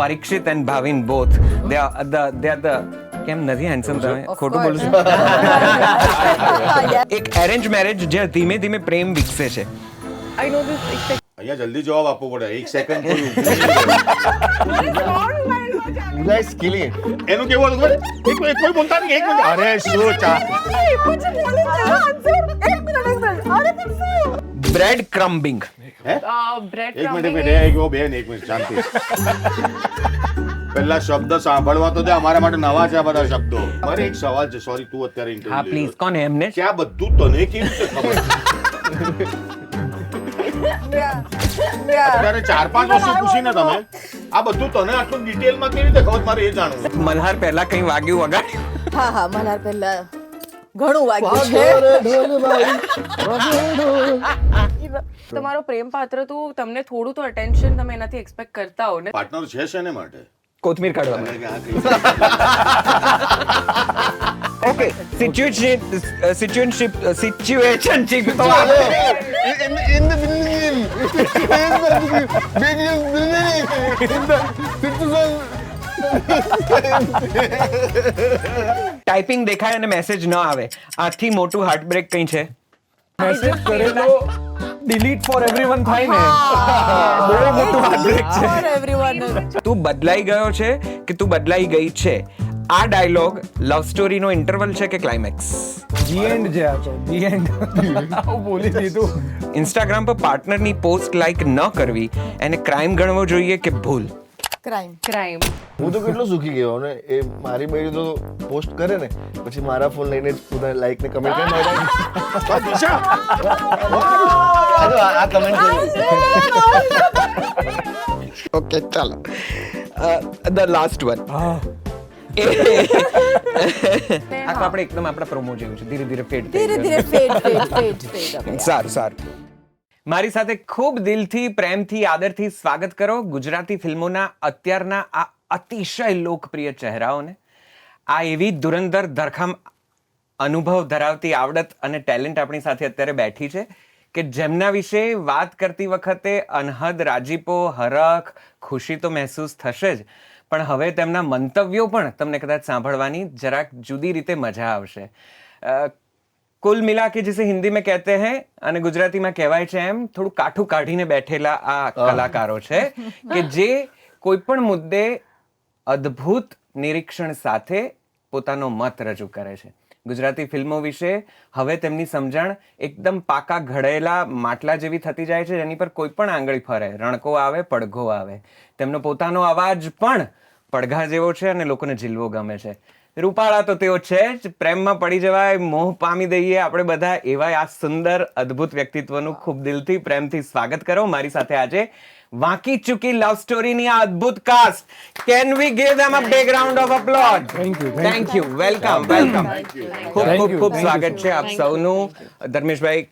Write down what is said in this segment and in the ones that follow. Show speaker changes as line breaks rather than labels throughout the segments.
Parikshit and Bhavin both. They are the કેમ નથી handsome તમે ખોટું બોલું છું એક એરેન્જ મેરેજ જે ધીમે ધીમે પ્રેમ વિકસે છે
I know this.
અહીંયા જલ્દી જવાબ આપવો પડે 1 second
You guys killing it.
એનું કેવું હતું ખબર? કોઈ બોલતા નહીં 1 મિનિટ અરે શું ચા
બ્રેડ ક્રમ્બિંગ
Bread
1
crumbing.
મિનિટ એક બેન 1 મિનિટ શાંતિ પહેલા શબ્દ સાંભળવા તો દે અમારા માટે નવા છે આ બધા શબ્દો મારે એક સવાલ છે સોરી તું અત્યારે
હા
ઇન્ટરવ્યુ
પ્લીઝ કોને એમને
કે આ બધું તને કેવી રીતે ખબર અત્યારે 4-5 વસ્તુ પૂછીને તમે આ બધું તને આટલું ડિટેલમાં કેવી રીતે ખબર મારે એ જાણવું
મલ્હાર પહેલા કઈ વાગ્યું વગાડ્યું
હા મલ્હાર પહેલા ઘણું વાગ્યું છે
તમારો પ્રેમ પાત્ર તો તમને થોડું તો અટેન્શન તમે એનાથી એક્સપેક્ટ કરતા હો ને
પાર્ટનર છે શેને માટે
કોથમીર કાઢવા
મને કે આ કઈ
ઓકે સિચ્યુએશનશિપ તો
In the beginning.
ટાઈપિંગ દેખાય અને મેસેજ ન આવે આથી મોટું હાર્ટબ્રેક કઈ છે
મેસેજ કરેલો ડિલીટ ફોર એવરીવન થાય ને
બહુ મોટું હાર્ટબ્રેક છે
For everyone.
તું બદલાઈ ગયો છે કે તું બદલાઈ ગઈ છે આ ડાયલોગ લવ સ્ટોરીનો ઇન્ટરવલ છે કે ક્લાઇમેક્સ
ધી એન્ડ છે આ તો ધી એન્ડ આવું બોલી દીધું
ઇન્સ્ટાગ્રામ પર પાર્ટનરની પોસ્ટ લાઈક ન કરવી એને ક્રાઇમ ગણવો જોઈએ કે ભૂલ
ક્રાઇમ
હું તો કેટલો સુખી ગયો ને એ મારી બહેરી તો પોસ્ટ કરે ને પછી મારા ફોન લઈને જ બધા લાઈક ને કમેન્ટ કરે
દિશા
આ કમેન્ટ
ઓકે ચાલો ધ લાસ્ટ વન
હા
આ તો આપણે એકદમ આપણા પ્રોમો જેવું છે ધીરે ધીરે ફેડ
ધીરે ધીરે ફેડ
સારું સારું મારી સાથે ખૂબ દિલથી પ્રેમથી આદરથી સ્વાગત કરો ગુજરાતી ફિલ્મોના અત્યારના આ અતિશય લોકપ્રિય ચહેરાઓને આ એવી ધુરંધર ધરખમ અનુભવ ધરાવતી આવડત અને ટેલેન્ટ આપણી સાથે અત્યારે બેઠી છે કે જેમના વિશે વાત કરતી વખતે અનહદ રાજીપો હરખ ખુશી તો મહેસૂસ થશે જ પણ હવે તેમના મંતવ્યો પણ તમને કદાચ સાંભળવાની જરાક જુદી રીતે મજા આવશે કુલ મિલા કે जिसे हिंदी में कहते हैं અને ગુજરાતીમાં કહેવાય છે એમ થોડું કાઠું કાઢીને બેઠેલા આ કલાકારો છે કે જે કોઈ પણ મુદ્દે અદ્ભુત નિરીક્ષણ સાથે પોતાનો મત રજૂ કરે છે ગુજરાતી ફિલ્મો વિશે હવે તેમની સમજણ એકદમ પાકા ઘડેલા માટલા જેવી થતી જાય છે જેની પર કોઈ પણ આંગળી ફરે રણકો આવે પડઘો આવે તેમનો પોતાનો અવાજ પણ પડઘા જેવો છે અને લોકોને ઝીલવો ગમે છે રૂપાળા તો તેઓ છે જ પ્રેમમાં પડી જવાય મોહ પામી દઈએ આપણે બધા એવા આ સુંદર અદ્ભુત વ્યક્તિત્વનું ખૂબ દિલથી પ્રેમથી સ્વાગત કરો મારી સાથે આજે વાંકી ચૂકી લવ સ્ટોરીની આ અદ્ભુત cast can we give them a big round of applause thank you welcome ખૂબ ખૂબ ખૂબ સ્વાગત છે આપ સૌનું Dharmeshbhai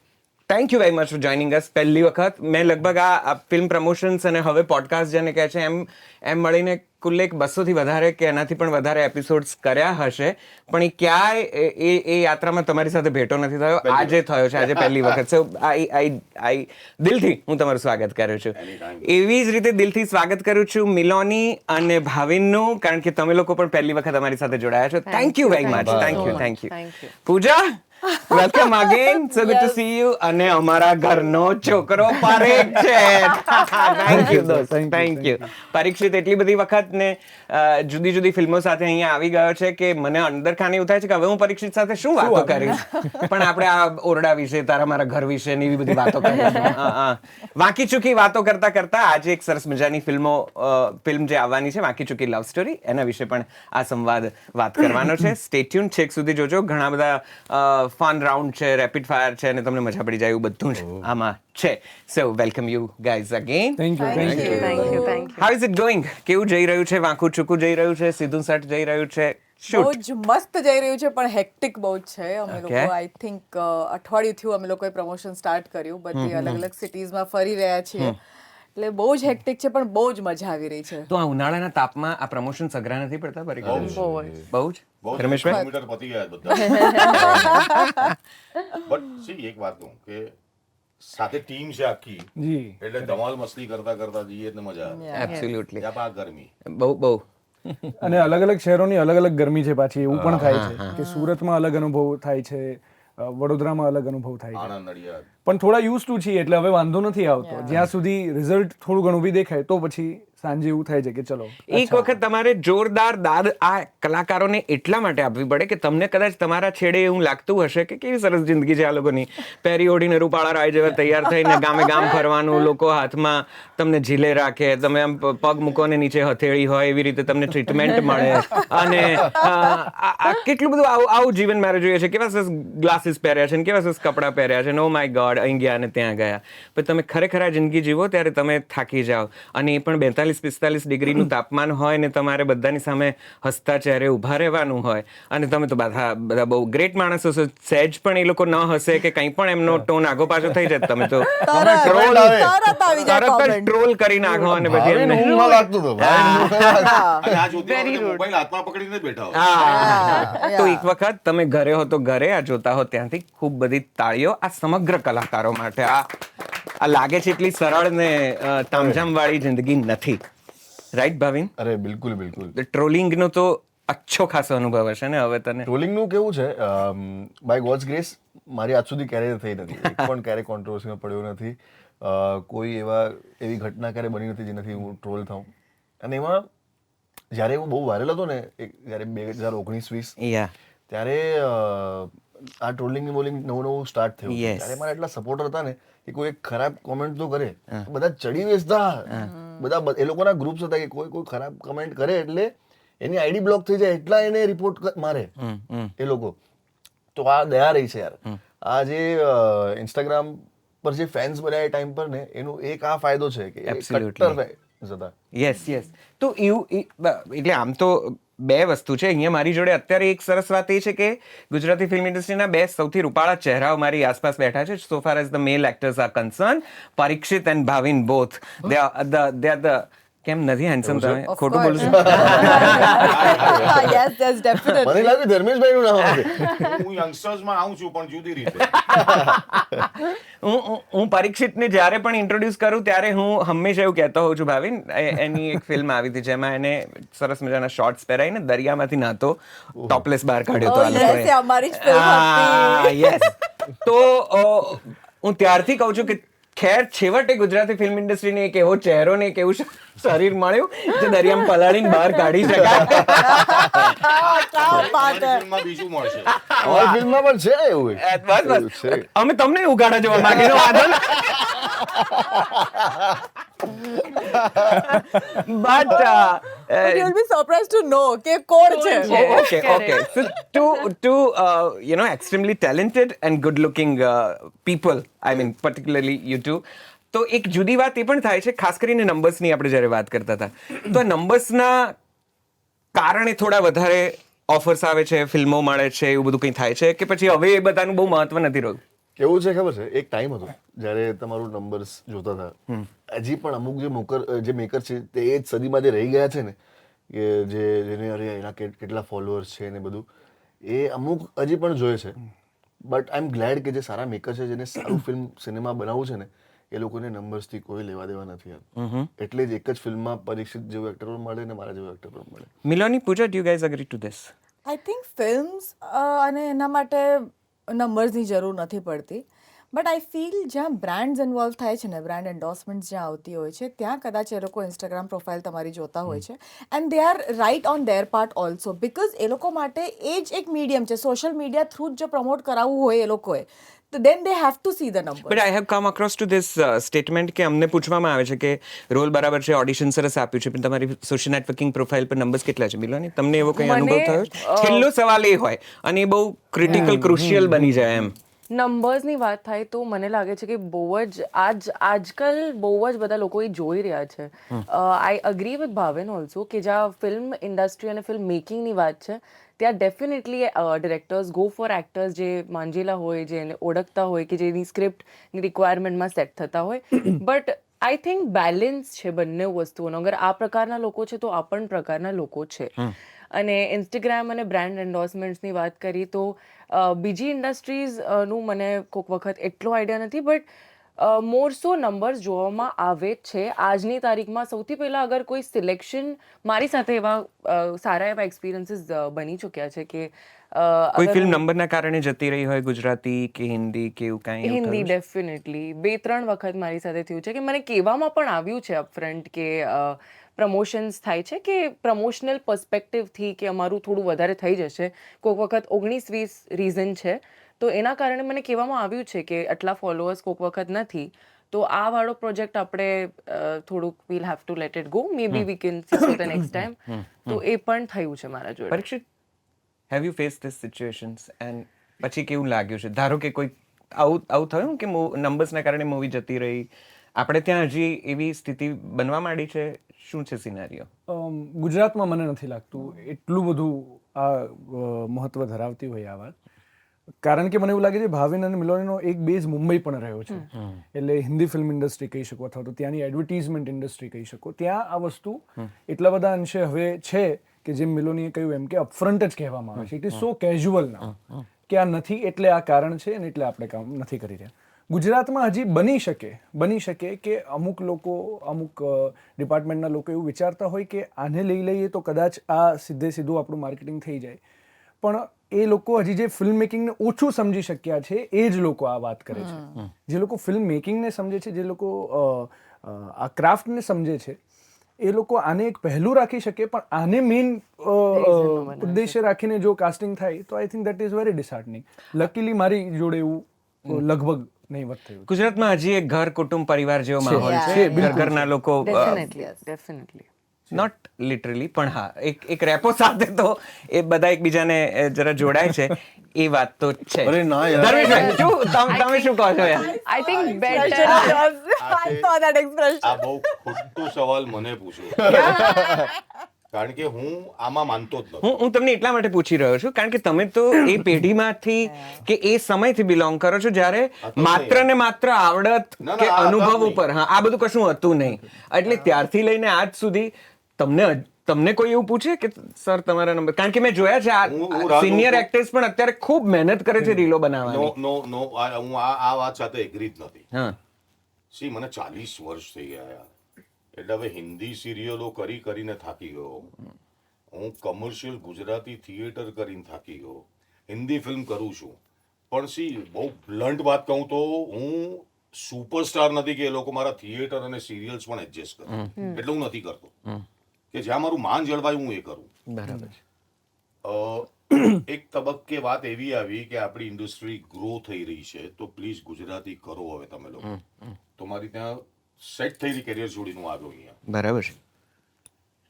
thank you very much for joining us પહેલી વખત મેં લગભગ આ ફિલ્મ પ્રમોશન્સ અને હવે પોડકાસ્ટ જેને કહે છે એમ મળીને કુલ એક 200 થી વધારે કે એનાથી પણ વધારે એપિસોડ્સ કર્યા હશે પણ એ ક્યાંય એ યાત્રામાં તમારી સાથે ભેટો નથી થયો આજે થયો છે આજે પહેલી વખત સો આઈ દિલથી હું તમારું સ્વાગત કરું છું એવી જ રીતે દિલથી સ્વાગત કરું છું મિલોની અને ભાવિનનું કારણ કે તમે લોકો પણ પહેલી વખત અમારી સાથે જોડાયા છો thank you very much thank you Pooja welcome again so good to see you અને અમારા ઘરનો છોકરો પરેખ છે થેન્ક યુ દોસ્ત થેન્ક યુ પરીક્ષિત એટલી બધી વખત ને જુદી જુદી ફિલ્મો સાથે અહીંયા આવી ગયો છે કે મને અંદર ખાને એવું થાય છે કે હવે હું પરીક્ષિત સાથે શું વાતો કરીશ પણ આપણે આ ઓરડા વિશે તારા મારા ઘર વિશે ને એવી બધી વાતો કરીશું વાંકી ચૂકી વાતો કરતા કરતા આજે એક સરસ મજાની ફિલ્મ જે આવવાની છે વાંકી ચૂકી લવ સ્ટોરી એના વિશે પણ આ સંવાદ વાત કરવાનો છે સ્ટે ટ્યુન છેક સુધી જોજો ઘણા બધા ફન રાઉન્ડ છે રેપિડ ફાયર છે અને તમને મજા પડી જાય એવું બધું જ આમાં છે સો welcome you guys again
thank you
how is it going કેવું જઈ રહ્યું છે વાંકું ચૂકું જઈ રહ્યું છે સીધું સટ જઈ રહ્યું છે
બહુ જ મસ્ત જઈ રહ્યું છે પણ હેક્ટિક બહુ જ છે અમે લોકો
Okay.
આઈ થિંક અઠવાડિયું થયું અમે લોકોએ પ્રમોશન સ્ટાર્ટ કર્યું બધી અલગ અલગ સિટીઝમાં ફરી રહ્યા છીએ એટલે બહુ જ હેક્ટિક છે પણ બહુ જ મજા આવી રહી છે
તો આ ઉનાળાના તાપમાં આ પ્રમોશન સઘરા નથી પડતા પરીક્ષિત બહુ જ
બહુ
રમેશભાઈ
કિલોમીટર પતી ગયા બધા બટ સી એક વાત કહું કે સાથે ટીમ છે આખી,
જી
એટલે ધમાલ મસ્તી કરતા કરતા જઈએ એટલે મજા આવે.
એબ્સોલ્યુટલી
ત્યાં પા ગરમી.
બહુ
અને અલગ અલગ શહેરોની અલગ અલગ ગરમી છે પાછી, એવું પણ થાય છે કે સુરતમાં અલગ અનુભવ થાય છે, વડોદરામાં અલગ અનુભવ થાય છે,
આણંદ, નડિયાદ.
પણ થોડા યુઝ ટુ છીએ એટલે હવે વાંધો નથી આવતો. જ્યાં સુધી રિઝલ્ટ થોડું ઘણું બી દેખાય તો પછી સાંજે એવું થાય છે કે ચલો
એક વખત તમારે જોરદાર દાદ આ કલાકારોને એટલા માટે આપવી પડે કે તમને કદાચ તમારા છેડે એવું લાગતું હશે કે કેવી સરસ જિંદગી છે આ લોકોની, પહેરી ઓઢીને રૂપાળા રાય જેવા તૈયાર થઈને ગામે ગામ ફરવાનું, લોકો હાથમાં તમને ઝીલે રાખે, તમે આમ પગ મૂકો ને નીચે હથેળી હોય એવી રીતે તમને ટ્રીટમેન્ટ મળે, અને આ કેટલું બધું આવું જીવન મારે જોઈએ છે, કેવા સરસ ગ્લાસીસ પહેર્યા છે ને કેવા સરસ કપડાં પહેર્યા છે, નો માય ગોડ અહીં ગયા અને ત્યાં ગયા. પણ તમે ખરેખર આ જિંદગી જીવો ત્યારે તમે થાકી જાઓ, અને એ પણ 42-45 ડિગ્રીનું તાપમાન હોય ને તમારે બધાની સામે હસતા ચહેરે ઊભા રહેવાનું હોય, અને તમે તો બધા બહુ ગ્રેટ માણસો છો, સહેજ પણ એ લોકો ન હસે કે કંઈ પણ એમનો ટોન આગો પાછો થઈ જાય તમે તો તરત જ ટ્રોલ કરી નાખો અને પછી
ભાવિન
એમને
ઊંઘમાં લાગતું હતું,
અને આ જોતી વખતે મોબાઈલ હાથમાં પકડીને જ બેઠા હોય.
હા. તો એક વખત તમે ઘરે હો તો ઘરે, આ જોતા હો ત્યાંથી ખૂબ બધી તાળીઓ આ સમગ્ર કલાકારો માટે. આ લાગે છે એટલી સરળ ને તામઝામ વાળી જિંદગી નથી, રાઈટ ભાવિન?
અરે બિલકુલ બિલકુલ.
ટ્રોલિંગ નો તો અચ્છો ખાસો અનુભવ હશે ને હવે તને?
ટ્રોલિંગ નું કેવું છે, બાય ગોડ્સ ગ્રેસ મારી આજ સુધી ક્યારેય થઈ નથી, એક પણ ક્યારેય કોન્ટ્રોવર્સીમાં પડ્યો નથી, કોઈ એવી ઘટના ક્યારે બની નથી જેનાથી હું ટ્રોલ થાઉં. અને એમાં જ્યારે હું બહુ વાયરલ હતો ને, જ્યારે 2019-20
યા
ત્યારે આ ટ્રોલિંગ બોલિંગ નવું સ્ટાર્ટ થયું,
Yes.
ત્યારે મારા એટલા સપોર્ટર હતા ને કે કોઈ એક ખરાબ કોમેન્ટ તો કરે, બધા ચડી બેસતા, બધા એ લોકોના ગ્રુપ્સ હતા કે કોઈ ખરાબ કમેન્ટ કરે એટલે એની આઈડી બ્લોક થઈ જાય, એટલા એને રિપોર્ટ મારે એ લોકો. તો આ દયા રહી છે યાર. આ જે ઇન્સ્ટાગ્રામ પર જે ફેન્સ બન્યા એ ટાઈમ પર ને, એનું એક આ ફાયદો છે કે એ
Absolutely.
કટ્ટર ફેન્સ હતા.
યસ. તો એવું એટલે આમ તો બે વસ્તુ છે અહીંયા મારી જોડે અત્યારે. એક સરસ વાત એ છે કે ગુજરાતી ફિલ્મ ઇન્ડસ્ટ્રીના બે સૌથી રૂપાળા ચહેરાઓ મારી આસપાસ બેઠા છે. So far as the male actors are concern, Parikshit and Bhavin both. They are the કેમ નથી હેન્ડસમ તમે? ખોટું બોલું છું?
Yes yes definitely.
મને લાગે ધર્મેશભાઈ નું નામ હશે.
હું યંગસ્ટર્સમાં આવું છું પણ જુદી રીતે.
હું પરીક્ષિતને જ્યારે પણ ઇન્ટ્રોડ્યુસ કરું ત્યારે હું હંમેશા એવું કહેતો હોઉં છું, ભાવિન એની એક ફિલ્મ આવી હતી જેમાં એને સરસ મજાના શોર્ટ્સ પહેરાઈને દરિયામાંથી નહાતો ટોપલેસ બહાર કાઢ્યો હતો આ
યસ
લોકોએ.
અમારી જ ફિલ્મ હતી.
યસ. તો હું ત્યારથી કહું છું કે ખેર છેવટે ગુજરાતી ફિલ્મ ઇન્ડસ્ટ્રીને એક એવો ચહેરો ને એક એવું શરીર મળ્યું જે દરિયામાં પલાળીને બહાર કાઢી શકાય.
અમારી ફિલ્મમાં બીજું મળશે.
અમારી ફિલ્મમાં પણ છે ને એવું
બસ
એવું
બસ
છે.
અમે તમને ઉગાડા જોવા માંગીને વાંધો ને. But
You'll be surprised to know કે કોણ છે.
okay. So two extremely talented and good-looking people. I mean, particularly you two. તો એક જુદી વાત એ પણ થાય છે, ખાસ કરીને નંબર્સની આપણે જ્યારે વાત કરતા હતા, તો નંબર્સના કારણે થોડા વધારે ઓફર્સ આવે છે, ફિલ્મો મળે છે, એવું બધું કંઈ થાય છે કે પછી હવે એ બધાનું બહુ મહત્વ નથી રહ્યું?
કેવું છે ખબર છે, એક ટાઈમ હતો જ્યારે તમારું નંબર્સ જોતા હતા. હજી પણ અમુક જે મેકર છે તે એ જ સદીમાં જે રહી ગયા છે ને, કે જેને અરે એના કેટલા ફોલોઅર્સ છે ને બધું, એ અમુક હજી પણ જોયે છે. બટ આઈ એમ ગ્લેડ કે જે સારા મેકર છે, જેને સારું ફિલ્મ સિનેમા બનાવવું છે ને, એ લોકોને નંબર્સથી કોઈ લેવા દેવા નથી યાર. એટલે જ એક જ ફિલ્મમાં પરીક્ષિત જેવો એક્ટર પણ મળે ને મારા જેવો એક્ટર પણ મળે.
Miloni, Pooja, do you guys agree to this?
I think films અને એના માટે નંબર્સની જરૂર નથી પડતી. બટ આઈ ફીલ જ્યાં બ્રાન્ડ્સ ઇન્વોલ્વ થાય છે ને, બ્રાન્ડ એન્ડોર્સમેન્ટ જ્યાં આવતી હોય છે, ત્યાં કદાચ એ લોકો ઇન્સ્ટાગ્રામ પ્રોફાઇલ તમારી જોતા હોય છે. And they are right on their part also, because એ લોકો માટે એ જ એક મીડિયમ છે. સોશિયલ મીડિયા થ્રુ જ જો પ્રમોટ કરાવવું હોય એ લોકોએ, તો then they have to see the number.
But I have come across to this statement કે અમને પૂછવામાં આવે છે કે રોલ બરાબર છે, ઓડિશન સરસ આપ્યું છે, પણ તમારી સોશિયલ નેટવર્કિંગ પ્રોફાઇલ પર નંબર્સ કેટલા છે? મિલોની, તમને એવો કંઈ અનુભવ થયો? છેલ્લો સવાલ એ હોય અને એ બહુ ક્રિટિકલ ક્રુશિયલ બની જાય એમ.
નંબર્સની વાત થાય તો મને લાગે છે કે બહુ જ આજકાલ બહુ જ બધા લોકો એ જોઈ રહ્યા છે. આઈ અગ્રી વિથ ભાવિન ઓલ્સો કે જ્યાં ફિલ્મ ઇન્ડસ્ટ્રી અને ફિલ્મ મેકિંગની વાત છે, ત્યાં definitely directors go for actors જે માંજેલા હોય, જે એને ઓળખતા હોય, કે જેની સ્ક્રિપ્ટની રિક્વાયરમેન્ટમાં સેટ થતા હોય. બટ આઈ થિંક બેલેન્સ છે બંને વસ્તુઓનો. અગર આ પ્રકારના લોકો છે તો આ પણ પ્રકારના લોકો છે. અને ઇન્સ્ટાગ્રામ અને બ્રાન્ડ એન્ડોર્સમેન્ટ્સની વાત કરી તો બીજી ઇન્ડસ્ટ્રીઝનું મને કોઈક વખત એટલો આઈડિયા નથી. બટ મોર સો નંબર્સ જોવામાં આવે છે આજની તારીખમાં. સૌથી પહેલાં અગર કોઈ સિલેક્શન, મારી સાથે એવા સારા એવા એક્સપિરિયન્સીસ બની ચૂક્યા છે કે
કોઈ
અગર
ફિલ્મ
હું-
નંબરના કારણે જતી રહી હોય ગુજરાતી કે હિન્દી કે એવું કાંઈ એવું
હિન્દી
થયું છે?
ડેફિનેટલી 2-3 વખત મારી સાથે થયું છે કે મને કહેવામાં પણ આવ્યું છે અપફ્રન્ટ કે પ્રમોશન્સ થાય છે કે પ્રમોશનલ પર્સપેક્ટિવથી કે અમારું થોડું વધારે થઈ જશે, કોઈક વખત 19-20 રીઝન છે, તો એના કારણે મને કહેવામાં આવ્યું છે કે આટલા ફોલોઅર્સ કોઈક વખત નથી, તો આ વાળો પ્રોજેક્ટ આપણે થોડુંક will have to let it go, maybe we can see for the next time. તો એ પણ થયું છે મારા જોડે.
Parikshit, have you face this situations and પછી કેવું લાગ્યું છે? ધારો કે કોઈ આવું થયું કે નંબર્સના કારણે મૂવી જતી રહી, આપણે ત્યાં હજી એવી સ્થિતિ બનવા માંડી છે, શું છે સિનારીઓ?
ગુજરાતમાં મને નથી લાગતું એટલું બધું આ મહત્વ ધરાવતી હોય આ વાત. કારણ કે મને એવું લાગે છે ભાવિન અને મિલોનીનો એક બેઝ મુંબઈ પણ રહ્યો છે. એટલે હિન્દી ફિલ્મ ઇન્ડસ્ટ્રી કહી શકો અથવા તો ત્યાંની એડવર્ટીઝમેન્ટ ઇન્ડસ્ટ્રી કહી શકો, ત્યાં આ વસ્તુ એટલા બધા અંશે હવે છે કે જેમ મિલોનીએ કહ્યું એમ કે અપફ્રન્ટ જ કહેવામાં આવે છે. ઇટ ઇઝ સો કેઝ્યુઅલ ના કે આ નથી એટલે આ કારણ છે અને એટલે આપણે કામ નથી કરી રહ્યા. ગુજરાતમાં હજી બની શકે કે અમુક લોકો, અમુક ડિપાર્ટમેન્ટના લોકો એવું વિચારતા હોય કે આને લઈ લઈએ તો કદાચ આ સીધું આપણું માર્કેટિંગ થઈ જાય. પણ એ લોકો હજી જે ફિલ્મ મેકિંગને ઓછું સમજી શક્યા છે એ જ લોકો આ વાત કરે છે. જે લોકો ફિલ્મ મેકિંગને સમજે છે, જે લોકો આ ક્રાફ્ટને સમજે છે, એ લોકો આને એક પહેલું રાખી શકે, પણ આને મેઇન ઉદ્દેશ્ય રાખીને જો કાસ્ટિંગ થાય તો I think that is very disheartening. Luckily મારી જોડે એવું લગભગ નહીવત થયું.
ગુજરાતમાં હજી એક ઘર કુટુંબ પરિવાર જેવો માહોલ છે. ઘરના લોકો
ડેફિનેટલી.
નોટ લિટરલી પણ હા, એક રેપો સાથે તો એ બધા એકબીજાને જરા જોડાય છે, એ વાત તો છે.
અરે ના યાર.
ધર્મેશભાઈ, તમે શું કહો છો યાર?
I think better
I saw that expression.
આ બહુ ખોટો સવાલ મને પૂછ્યો, કારણ કે હું આમાં માનતો જ નથી.
હું તમને એટલા માટે પૂછી રહ્યો છું કારણ કે તમે તો એ પેઢીમાંથી કે એ સમયથી બિલોંગ કરો છો જ્યારે માત્ર ને માત્ર આવડત
ના,
કે
આ
અનુભવ
હતું
ઉપર, હા, આ બધું કશું હતું નહીં. એટલે ત્યારથી લઈને આજ સુધી તમને કોઈ એવું પૂછે કે સર તમારા નંબર? કારણ કે મેં જોયા છે
હું
આ
રાહ
સિનિયર
જોઉં
એક્ટર્સ પણ અત્યારે ખૂબ મહેનત કરે છે રીલો બનાવવાની.
નો હું આ વાત સાથે એગ્રી જ નથી.
હા,
સી, મને 40 વર્ષ થઈ ગયા યાર, એટલે હવે હિન્દી સિરિયલો કરીને થાકી ગયો. હું કમર્શિયલ ગુજરાતી થિયેટર કરીને થાકી ગયો. હિન્દી ફિલ્મ કરું છું, પણ સી બહુ બ્લન્ટ વાત કહું તો હું સુપરસ્ટાર નથી કે એ લોકો મારા થિયેટર અને સિરિયલ્સ પણ એડજસ્ટ કરે, એટલે હું નથી કરતો. કે જ્યાં મારું માન જળવાય હું એ કરું.
બરાબર છે.
એક તબક્કે વાત એવી આવી કે આપણી ઇન્ડસ્ટ્રી ગ્રો થઈ રહી છે, તો પ્લીઝ ગુજરાતી કરો હવે તમે લોકો. તો મારી ત્યાં સેટ થયેલી કેરિયર છોડીને હું આવ્યો અહીંયા,
બરાબર છે.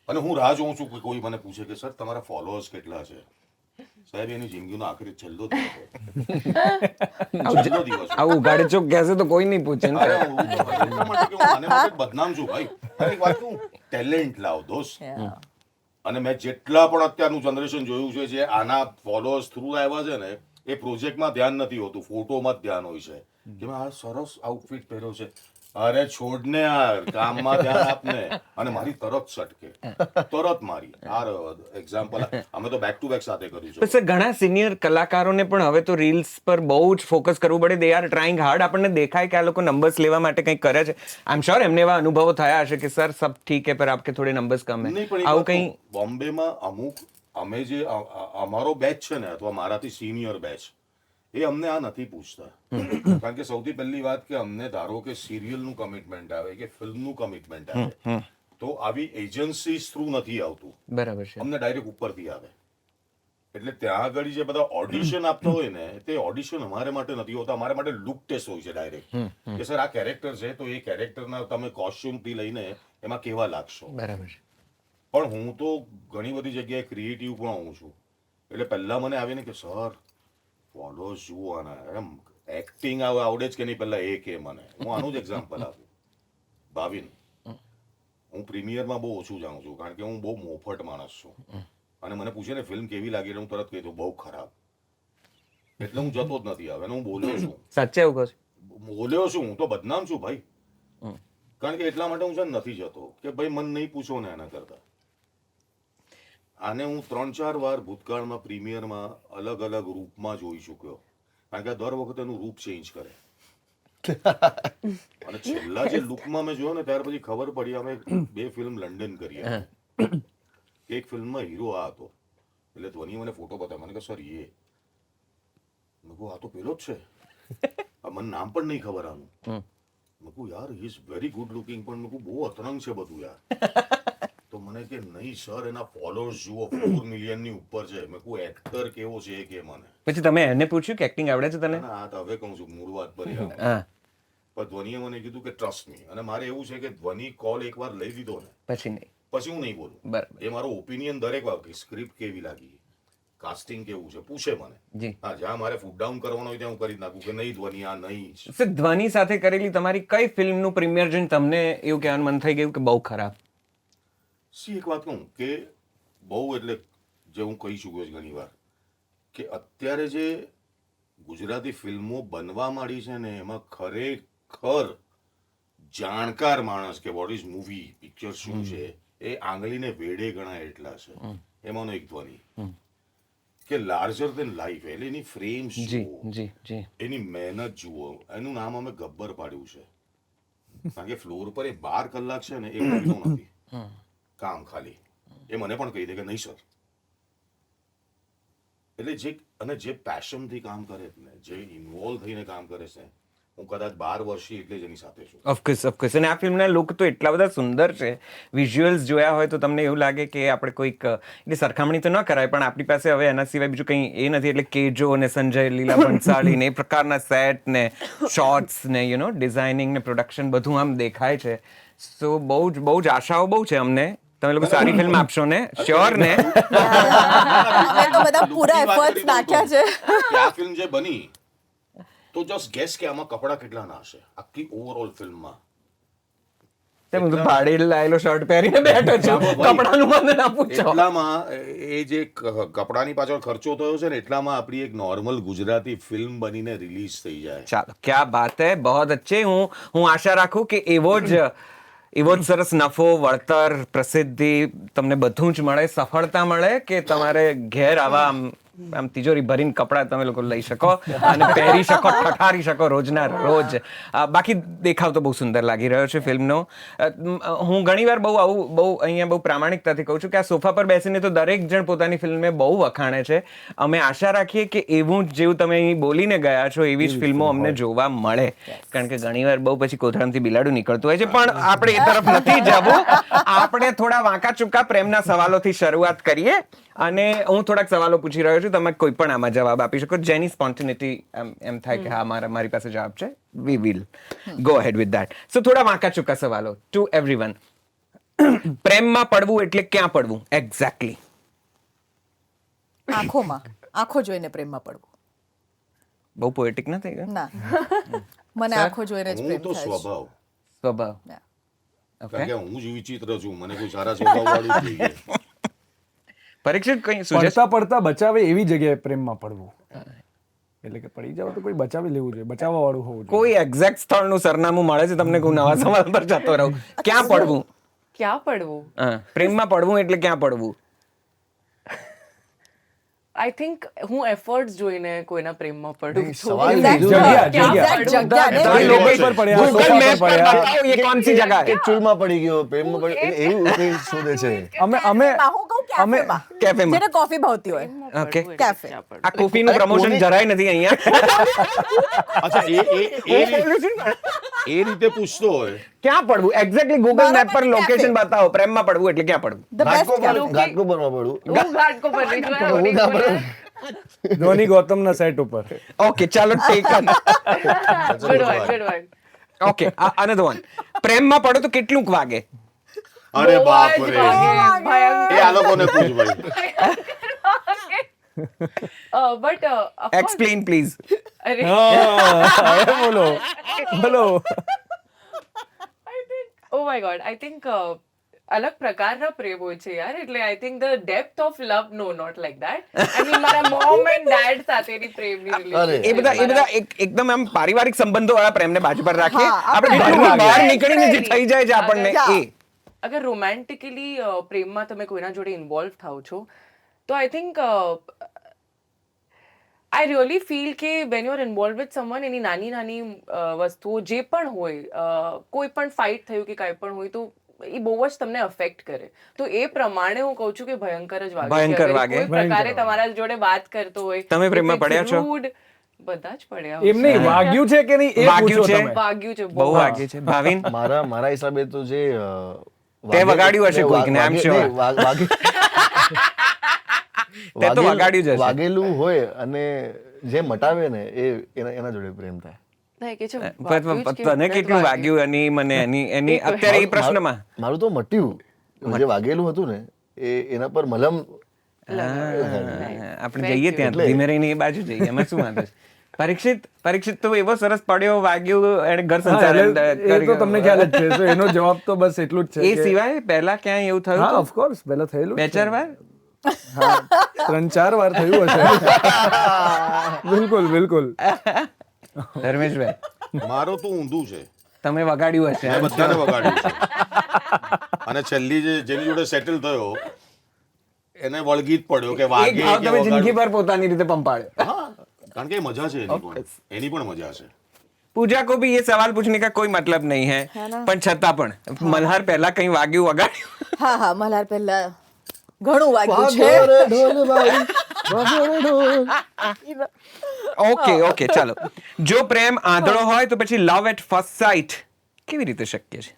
અને હું રાહ જોઉં છું કે કોઈ મને પૂછે કે સર તમારા ફોલોઅર્સ કેટલા છે. સાહેબ, એની જિંદગીનો આખરી છેલ્લો દિવસ હોય. છેલ્લો દિવસ હોય.
આવું ઉઘાડે ચોક કહેશે તો કોઈ નહીં પૂછે ને.
અરે હું તો એટલા માટે કે હું આને માટે બદનામ છું ભાઈ. અને એક વાત કહું, ટેલેન્ટ લાવ દોસ્ત. અને મેં જેટલા પણ અત્યારનું જનરેશન જોયું છે જે આના ફોલોઅર્સ થ્રુ આવ્યા છે ને, એ પ્રોજેક્ટમાં ધ્યાન નથી હોતું, ફોટોમાં જ ધ્યાન હોય છે કે મેં આ સરસ આઉટફિટ પહેર્યો છે. અરે છોડને યાર, કામમાં ધ્યાન આપને. અને મારી તરત સટકે, તરત મારી. આ એક્ઝામ્પલ અમે તો બેક ટુ બેક સાથે કર્યું છે.
સર, ઘણા સિનિયર કલાકારોને પણ હવે તો રીલ્સ પર બહુ જ ફોકસ કરવું પડે. They are trying hard. આપણને દેખાય કે આ લોકો નંબર્સ લેવા માટે કંઈક કરે છે. આઈ એમ શ્યોર એમને એવા અનુભવો થયા હશે કે સર સબ ઠીક હે પર આપકે થોડે નંબર્સ કમ હે.
નહીં, પણ
આવું
એક
કંઈ
વાત કહું, બોમ્બેમાં અમુક અમે જે અમારો બેચ છે ને, અથવા મારાથી સિનિયર બેચ, એ અમને આ નથી પૂછતા. કારણ કે સૌથી પહેલી વાત કે અમને ધારો કે સિરિયલનું કમિટમેન્ટ આવે કે ફિલ્મનું કમિટમેન્ટ આવે, તો આવી એજન્સીઝ થ્રુ નથી આવતું,
બરાબર છે.
અમને ડાયરેક્ટ ઉપરથી આવે. એટલે ત્યાં આગળ જે બધા ઓડિશન આપતા હોય ને, તે ઓડિશન અમારે માટે નથી હોતા, અમારે માટે લુક ટેસ્ટ હોય છે ડાયરેક્ટ. કે સર આ કેરેક્ટર છે, તો એ કેરેક્ટરના તમે કોસ્ચ્યુમથી લઈને એમાં કેવા લાગશો.
બરાબર છે.
પણ હું તો ઘણી બધી જગ્યાએ ક્રિએટિવ પણ હોઉં છું. એટલે પહેલા મને આવીને કે સર ફોલોઅર્સ જુઓ આના, એમ એક્ટિંગ આવડે જ કે નહીં, પહેલા એ કે મને. હું આનું જ એક્ઝામ્પલ આપું. ભાવિન, હું પ્રીમિયરમાં બહુ ઓછું જાણું છું, કારણ કે હું બહુ મોફટ માણસ છું. અને મને પૂછે ને ફિલ્મ કેવી લાગી, એટલે હું તરત કહી દઉં બહુ ખરાબ. એટલે હું જતો જ નથી હવે. હું બોલ્યો છું,
સાચે એવું કહો છો?
બોલ્યો છું, હું તો બદનામ છું ભાઈ. કારણ કે એટલા માટે હું છે ને નથી જતો કે ભાઈ મન નહીં પૂછો ને એના કરતા. આને હું 3-4 વાર ભૂતકાળમાં પ્રીમિયરમાં અલગ અલગ રૂપમાં જોઈ ચૂક્યો, કારણ કે દર વખતે એનું રૂપ ચેન્જ કરે. અને છેલ્લા જે લુકમાં મેં જોયો ને ત્યાર પછી ખબર પડી અમે 2 ફિલ્મ લંડન કરી હતી. એક ફિલ્મમાં હીરો આ હતો એટલે ધ્વની મને ફોટો બતાવ્યો મને કે સર એ મેં કહું આ તો પેલો જ છે આ મને નામ પણ નહીં ખબર આનું મેં કહું યાર he is very good looking પણ મેં કહું બહુ અતરંગ છે બધું યાર તો મને કે નહીં સર એના ફોલોઅર્સ જુઓ 4 મિલિયનની ઉપર છે મેં કહું એક્ટર કેવો છે એ કે મને
પછી તમે એને પૂછ્યું કે એક્ટિંગ આવડે છે તને
ના, આ તો હવે કહું છું મૂળ વાત પર આવું.
હા
પણ ધ્વનીએ મને કીધું કે ટ્રસ્ટ મી અને મારે એવું છે કે ધ્વની કોલ એકવાર લઈ લીધો ને
પછી નહીં
પછી હું નહીં બોલું
બરાબર
એ મારો ઓપિનિયન દરેક વાર કે સ્ક્રિપ્ટ કેવી લાગી કાસ્ટિંગ કેવું છે પૂછે મને
જી
હા જ્યાં મારે ફૂટ ડાઉન કરવાનો હોય ત્યાં હું કરી જ નાખું કે નહીં ધ્વની આ નહીં જ.
સર ધ્વની સાથે કરેલી તમારી કઈ ફિલ્મનું પ્રીમિયર જોઈને તમને એવું કહેવાનું મન થઈ ગયું કે બહુ ખરાબ
સી એક વાત કહું કે બહુ એટલે જે હું કહી ચૂક્યો છું ઘણી વાર કે અત્યારે જે ગુજરાતી ફિલ્મો બનવા માંડી છે ને એમાં ખરેખર જાણકાર માણસ કે વોટ ઇઝ મૂવી પિક્ચર શું છે એ આંગળીને વેડે ગણાય એટલા છે એમાંનો એક ધ્વની કે લાર્જર દેન લાઈફ એટલે એની ફ્રેમ્સ
જી
જુઓ
જી જી
એની મહેનત જુઓ એનું નામ અમે ગબ્બર પાડ્યું છે કારણ કે ફ્લોર પર એ 12 કલાક છે ને એ કોઈનો નથી કામ ખાલી એ મને પણ કહી દે કે નહીં સર એટલે જે અને જે પેશનથી કામ કરે છે ને જે ઇન્વોલ્વ થઈને કામ કરે છે હું કદાચ 12 વર્ષથી એટલે જ એની સાથે છું
ઓફકોર્સ અને આ ફિલ્મના લુક તો એટલા બધા સુંદર છે વિઝ્યુઅલ્સ જોયા હોય તો તમને એવું લાગે કે આપણે કોઈક એટલે સરખામણી તો ન કરાય પણ આપણી પાસે હવે એના સિવાય બીજું કંઈ એ નથી એટલે કેજો ને સંજય લીલા ભણસાળી ને એ પ્રકારના સેટ ને શોર્ટ્સ ને ડિઝાઇનિંગ ને પ્રોડક્શન બધું આમ દેખાય છે સો બહુ જ આશાઓ બહુ છે અમને તમે લોકો સારી ફિલ્મ આપશો ને શ્યોર ને
અમે તો બધા પૂરા
બીજી વાત
એફર્ટ્સ
કરી
નાખ્યા
દઉં
છે
કે આ ફિલ્મ જે બની તો જસ્ટ ગેસ કે આમાં કપડા કેટલા ના હશે આખી ઓવરઓલ ફિલ્મમાં
તેમ હું તો ભાડે લાયેલો શર્ટ પહેરીને બેઠો છું કપડાનું મને ના પૂછો
એટલામાં એ જે કપડાની પાછળ ખર્ચો થયો છે ને એટલામાં આપણી એક નોર્મલ ગુજરાતી ફિલ્મ બનીને રિલીઝ થઈ જાય
ચાલો ક્યાં બાત હે બહોત અચ્છે હું આશા રાખું કે એવો જ સરસ નફો વળતર પ્રસિદ્ધિ તમને બધું જ મળે સફળતા મળે કે તમારે ઘેર આવા આમ તિજોરી ભરીને કપડાં તમે લોકો લઈ શકો અને પહેરી શકો ઠઠારી શકો રોજના રોજ બાકી દેખાવ તો બહુ સુંદર લાગી રહ્યો છે ફિલ્મનો હું ઘણીવાર અહીંયા બહુ પ્રામાણિકતાથી કહું છું કે આ સોફા પર બેસીને તો દરેક જણ પોતાની ફિલ્મને બહુ વખાણે છે અમે આશા રાખીએ કે એવું જ જેવું તમે અહીં બોલીને ગયા છો એવી જ ફિલ્મો અમને જોવા મળે કારણ કે ઘણીવાર બહુ પછી કોથળામાંથી બિલાડું નીકળતું હોય છે પણ આપણે એ તરફ નથી જવું આપણે થોડા વાંકા ચૂકા પ્રેમના સવાલોથી શરૂઆત કરીએ અને હું થોડાક સવાલો પૂછી રહ્યો છું તમે કોઈ પણ આમાં જવાબ આપી શકો જેની સ્પોન્ટેનિટી એમ થાય કે હા મારી પાસે જવાબ છે we will go ahead with that so થોડા વાંકા ચૂકા સવાલો ટુ એવરીવન પ્રેમમાં પડવું એટલે ક્યાં પડવું એક્ઝેક્ટલી
આંખો જોઈને પ્રેમમાં પડવું
બહુ પોએટિક ન થઈ ગયું
ના મને આંખો જોઈને જ
હું
પ્રેમ
તો
થાય છે.
સ્વભાવ
Yeah.
કારણ કે હું જ વિચિત્ર છું મને કોઈ સારા સ્વભાવ વાળું જોઈએ
પરીક્ષિત કઈ
પડતા પડતા બચાવે એવી જગ્યાએ પ્રેમમાં પડવું એટલે કે પડી જાવ તો કોઈ બચાવી લેવું જોઈએ બચાવવા વાળું હોવું જોઈએ
કોઈ એક્ઝેક્ટ સ્થળનું સરનામું મળે છે તમને કોઈ નવા સવાલ પર જતો રહું ક્યાં પડવું
ક્યાં પડવું
પ્રેમમાં પડવું એટલે ક્યાં પડવું
આઈ થિંક હું એફર્ટ્સ જોઈને કોઈના પ્રેમમાં પડું છું.
સવાલ
Exact જગ્યા ને
તમે
લોકો
લોકો
પર
પડ્યા,
Google
સોફા પર
Maps પર
પડ્યા.
બતાવો ये कौन सी जगह है
ચૂલમાં પડી ગયો પ્રેમમાં પડી એટલે એવું કંઈ શોધે છે
અમે
હું કહું કેફેમાં.
કેફેમાં.
જેને કોફી ભાવતી હોય
ઓકે
કેફે.
ક્યાં પડવું?
આ કોફીનું પ્રમોશન જરાય નથી અહીંયા
અચ્છા એ રીતે પૂછતો હોય
ક્યાં પડવું એક્ઝેક્ટલી ગૂગલ મેપ પર લોકેશન બતાવો પ્રેમમાં પડવું એટલે ક્યાં પડવું
The best cafe.
ઘાટકોપરમાં પડું
હું ઘાટકોપર રહી છું.
હું ના પડું.
ધોની ગૌતમના સેટ ઉપર
ઓકે ચાલો taken
Good one, good one.
Okay another one પ્રેમમાં પડો તો કેટલુંક વાગે
અરે બાપ
બહુ જ
રે
વાગે, ભયંકર.
એ આ લોકોને પૂછ ભાઈ
But, of course,
explain please
અરે,
હવે બોલો બોલો
I think, oh my God, I think અલગ પ્રકારના પ્રેમ હોય છે યાર એટલે I think the depth of love no not like that I mean મારા મોમ એન્ડ ડેડ સાથેની પ્રેમની
અરે.
રિલેશન
એ બધા એકદમ આમ પારિવારિક સંબંધો વાળા પ્રેમને બાજુ પર રાખીએ
હા,
આપણે
આપણે
ઘરનું બહાર
exactly.
નીકળીને જે થઈ જાય છે આપણને
હા.
એ
અગર રોમેન્ટિકલી પ્રેમમાં તમે કોઈના જોડે ઇન્વોલ્વ થાવ છો તો I think I really feel કે when you are involve with someone એની નાની નાની વસ્તુઓ જે પણ હોય કોઈ પણ ફાઇટ થયું કે કાંઈ પણ હોય તો એ બહુ જ તમને અફેક્ટ કરે તો એ પ્રમાણે હું કહું છું કે ભયંકર જ વાગે
ભયંકર
અગર
વાગે.
કોઈ પ્રકારે તમારા જોડે વાત કરતો હોય
તમે પ્રેમમાં
if it's
પડ્યા છો?
rude, બધા જ પડ્યા
એમ નહીં વાગ્યું છે કે નહીં એ
વાગ્યું
પૂછો
છે?
તમે.
વાગ્યું છે
બહુ વાગે છે ભાવિન.
મારા હિસાબે તો જે
તે વગાડ્યું હશે કોઈકને, I'm sure. તે તો વગાડ્યું જ હશે.
વાગેલું હોય અને જે મટાવે ને એના જોડે પ્રેમ થાય.
ના, કે છે
પણ
વાગ્યું જ કે
તને
નથી
કેટલું વાગ્યું અને મને એની અત્યારે એ પ્રશ્નમાં
મારું તો મટ્યું જે વાગેલું હતું ને એના પર મલમ
આપણે જઈએ ત્યાં ધીમે રહીને એ બાજુ જઈએ એમાં શું વાંધો છે? પરીક્ષિત તો એવો સરસ પડ્યો વાગ્યું એને ઘર
હા,
સંસાર
એટલે એ તો તમને ખ્યાલ જ છે So એનો જવાબ તો બસ એટલું જ છે
એ સિવાય પહેલા ક્યાંય એવું થયું
હા
હતું?
ઓફકોર્સ પહેલા થયેલું જ
બે
છે.
ચાર વાર?
હા 3-4 વાર થયું હશે બિલકુલ
ધર્મેશભાઈ
મારો તો ઊંધું છે.
તમે વગાડ્યું હશે
મેં બધાને વગાડ્યું છે અને છેલ્લી જેની જોડે સેટલ થયો એને વળગી જ પડ્યો કે
એક
વાગે
ભાવ
કે
તમે જિંદગી
વગાડવું.
પર પોતાની રીતે પંપાળ્યો.
હા, કારણ કે એ મજા છે એની પણ મજા છે.
पूजा को भी ये सवाल पूछने का कोई मतलब नहीं है પણ છતાં પણ મલ્હાર પહેલા કઈ વાગ્યું વગાડ્યું?
હા હા મલ્હાર પહેલા ઘણું વાગ્યું છે.
ઓકે ચાલો. જો પ્રેમ આંધળો હોય તો પછી લવ એટ ફર્સ્ટ સાઇટ કેવી રીતે શક્ય છે?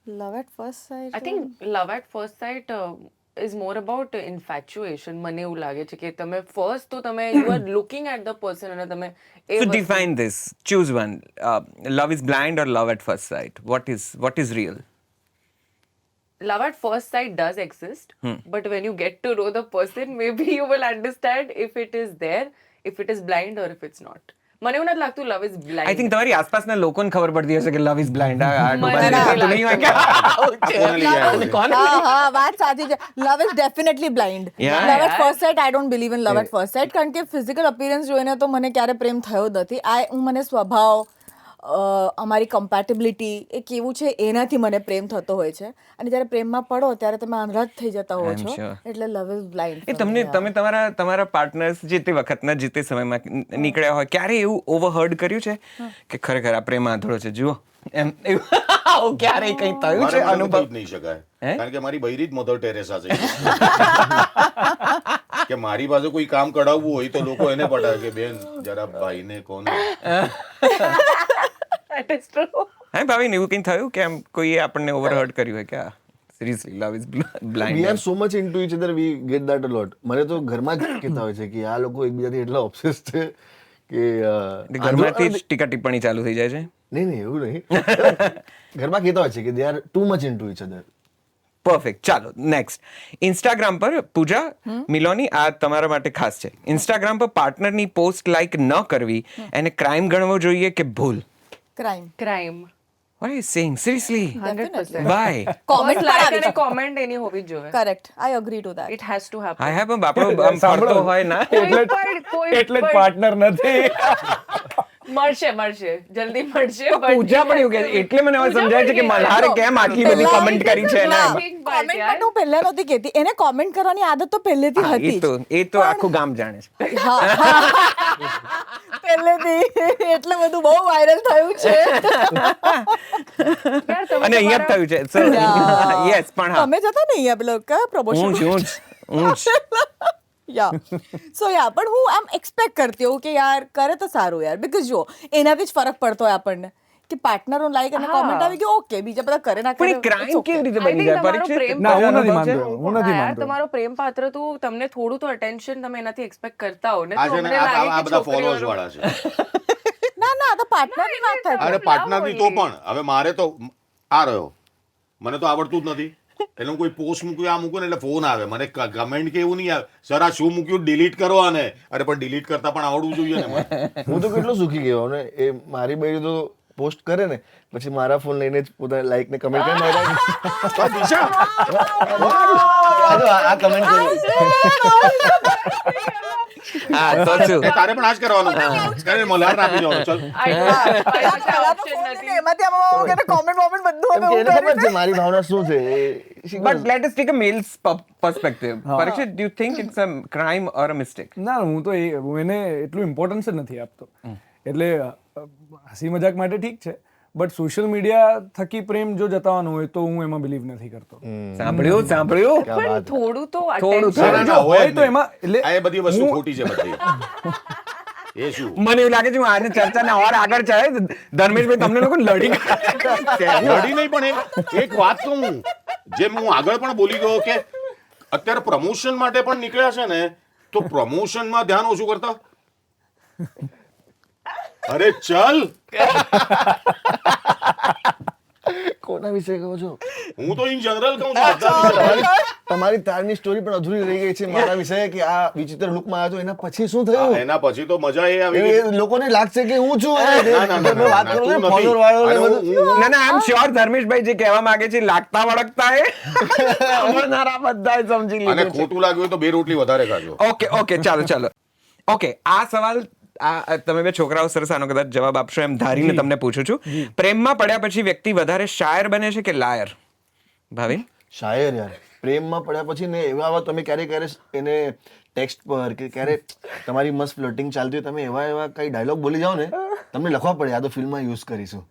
Love at first sight
I think love at first sight is more about infatuation મને એવું લાગે છે કે તમે ફર્સ્ટ તો તમે you are looking at the person અને તમે એ
So
વસ્તુ-
define this. Choose one. Love is blind or love at first sight? What is real?
love at first sight does exist but when you get to know the person maybe you will understand if it is there, if it is blind or if it's not. મને એવું નથી લાગતું love is blind.
I think તમારી આસપાસના લોકોને ખબર પડતી હશે કે love is blind.
મને નથી
નહીં હોય કે
કોને લઈ આવ્યો છે?
કોણ?
હા વાત સાચી છે. Love is definitely blind.
Yeah.
Love at first sight I don't believe in love at first sight કારણ કે ફિઝિકલ અપિયરન્સ જોઈને તો મને ક્યારે પ્રેમ થયો જ નથી. મને સ્વભાવ અમારી કમ્પેટેબિલિટી એ કેવું છે એનાથી મને પ્રેમ થતો હોય છે અને જ્યારે પ્રેમમાં પડો ત્યારે તમે આંધળા જ થઈ જતા હો
I'm
છો
sure.
એટલે લવ ઇઝ બ્લાઇન્ડ.
એ તમે તમારા પાર્ટનર્સ જે તે વખતના જે તે સમયમાં નીકળ્યા હોય ક્યારે એવું ઓવરહર્ડ કર્યું છે કે ખરેખર આ પ્રેમ આંધળો છે જુઓ એમ એવું ક્યારેય કંઈ થયું છે
મારા મને
અનુભવ?
કહી જ નહીં શકાય
હે?
કારણ કે મારી બૈરી જ મધર ટેરેસા છે કે મારી પાસે કોઈ કામ કઢાવવું હોય તો લોકો એને પટાવે કે બેન જરા ભાઈને કોને.
That is true.
હે ભાવિન એવું કંઈ થયું કે એમ કોઈએ આપણને ઓવરહર્ડ કર્યું હોય કે seriously love is
we are
blind?
So much into each other we get that a lot. મને તો ઘરમાં જ કહેતા હોય છે કે આ લોકો એકબીજાથી એટલા ઓબ્સેસ છે કે
ઘરમાંથી જ ટીકા ટિપ્પણી ચાલુ થઈ જાય છે.
નહીં એવું નહીં. ઘરમાં કહેતા હોય છે કે they are too much into each other.
Perfect. ચાલો નેક્સ્ટ. ઇન્સ્ટાગ્રામ પર પૂજા મિલોની આ તમારા માટે ખાસ છે. ઇન્સ્ટાગ્રામ પર પાર્ટનરની પોસ્ટ લાઈક ન કરવી એને ક્રાઇમ ગણવો જોઈએ કે ભૂલ?
Crime.
What are you saying? Seriously?
100%.
Why?
Comment
First like અને comment એની હોવી જ જોઈએ.
Correct I agree to that.
It has to happen.
I have આપણો આમ ફરતો હોય ના
એટલે જ પાર્ટનર નથી
મળશે જલ્દી મળશે but
પૂજા પણ એવું કહે છે. એટલે મને હવે સમજાય છે કે મલ્હારે કેમ આટલી બધી કમેન્ટ કરી છે એના એમાં.
કોમેન્ટ પણ હું પહેલા નહોતી કહેતી એને કોમેન્ટ કરવાની આદત તો પહેલેથી
હા,
હતી જ.
એ તો આખું ગામ જાણે છે.
પહેલેથી એટલે બધું બહુ વાયરલ થયું છે.
યાર, તમે
અને અહીંયા જ થયું છે. So, yes, પણ હા.
તમે જતા ને અહીંયા પેલો કયા પ્રમોશન
ઊંચ.
યા પણ હું આમ એક્સપેક્ટ કરતી હોઉં કે યાર કરે તો સારું યાર બીકોઝ જો એનાથી જ ફરક પડતો હોય આપણને કે પાર્ટનરો લાઈક અને કોમેન્ટ આવી ગયો ઓકે બીજા બધા કરે ના
પણ એ
કરે
ક્રાઇમ કેવી રીતે
I
બની
think
જાય?
તમારો
પરીક્ષિત?
પ્રેમ
ના હું
અનુભવ
નથી
છે?
માનતો હું નથી
યાર,
માનતો
તમારો પ્રેમ પાત્ર તો તમને થોડું તો અટેન્શન તમે એનાથી એક્સપેક્ટ કરતા હો ને
આ
તો
છે ને
મને લાગે
આ
કે
બધા ફોલોઅર્સ
છોકરીઓનો-
વાળા છે.
ના તો પાર્ટનરની વાત થાય
અરે પાર્ટનરની તો પણ હવે મારે તો આ રહ્યો મને તો આવડતું જ નથી એટલે હું કોઈ પોસ્ટ મૂક્યું આ મૂક્યું ને એટલે ફોન આવે મને કમેન્ટ કે એવું નહીં આવે સર આ શું મૂક્યું ડિલીટ કરો આને. અરે પણ ડિલીટ કરતા પણ આવડવું જોઈએ ને મને.
હું તો કેટલો સુખી ગયો ને એ મારી બૈરી તો પોસ્ટ કરે ને પછી મારા ફોન લઈને જ પોતાના લાઈક ને કમેન્ટ કરી
તો દિશા
આ કમેન્ટ
હા, તો શું?
એ તારે પણ આ જ કરવાનું કરે મલ્હાર આપી દેવાનું ચાલ.
I know. મારી પાસે option નથી.
એમાંથી આમાં કોમેન્ટ બધું
કેમ કે એને ખબર છે મારી ભાવના શું છે
But let us take a male's perspective. Parikshit, do you think it's a crime or a mistake?
ના હું તો હું એને એટલું ઇમ્પોર્ટન્સ જ નથી આપતો. એટલે હસી મજાક માટે ઠીક છે, બટ સોશિયલ મીડિયા થકી પ્રેમ જો જતાવવાનો હોય તો હું એમાં બિલીવ નથી કરતો.
સાંભળ્યું
પણ થોડું તો
થોડું
attention-
ના, ના, હોય જ
તો
નહીં.
એમાં એટલે
આ એ બધી વસ્તુ ખોટી છે બધી. એ શું
મને એવું લાગે છે હું આજે ચર્ચાને ઓર આગળ ચાલે ધર્મેશભાઈ તમને લોકો લડી
લડી નહીં, પણ એક વાત તો જેમ હું આગળ પણ બોલી ગયો કે અત્યારે પ્રમોશન માટે પણ નીકળ્યા છે ને, તો પ્રમોશનમાં ધ્યાન ઓછું કરતા. અરે ચલ,
કોના વિશે કહો છો?
હું તો ઇન જનરલ કહું છું બધા વિશે.
તમારી તારની સ્ટોરી પણ અધૂરી રહી ગઈ છે મારા વિશે કે આ વિચિત્ર લુકમાં આવ્યો તો એના પછી શું
હા,
થયું?
એના પછી તો મજા એ આવી ગઈ.
એ લોકોને લાગશે કે હું છું.
ના, ના, ના,
તમે વાત
ના,
કરો
તું
ને,
નથી.
follower વાળો ને
અને
બધું.
હું-
ના ના આઈ એમ શ્યોર ધર્મેશભાઈ જે કહેવા માંગે છે લાગતા વળગતા એ આવનારા બધાએ સમજી
અને
લીધું છે.
ખોટું લાગ્યું હોય તો બે રોટલી વધારે ખાજો.
ઓકે ચાલો ઓકે આ સવાલ આ તમે બે છોકરાઓ સરસ આનો કદાચ જવાબ આપશો એમ ધારીને તમને પૂછું છું. પ્રેમમાં પડ્યા પછી વ્યક્તિ વધારે શાયર બને છે કે લાયર? ભાવિન?
શાયર યાર, પ્રેમમાં પડ્યા પછી ને એવા તમે ક્યારે એને ટેક્સ્ટ પર કે ક્યારે તમારી મસ્ત ફ્લર્ટિંગ ચાલતી હોય, તમે એવા કઈ ડાયલોગ બોલી જાઓ ને, તમને લખવા પડે આ તો ફિલ્મમાં યુઝ કરીશું.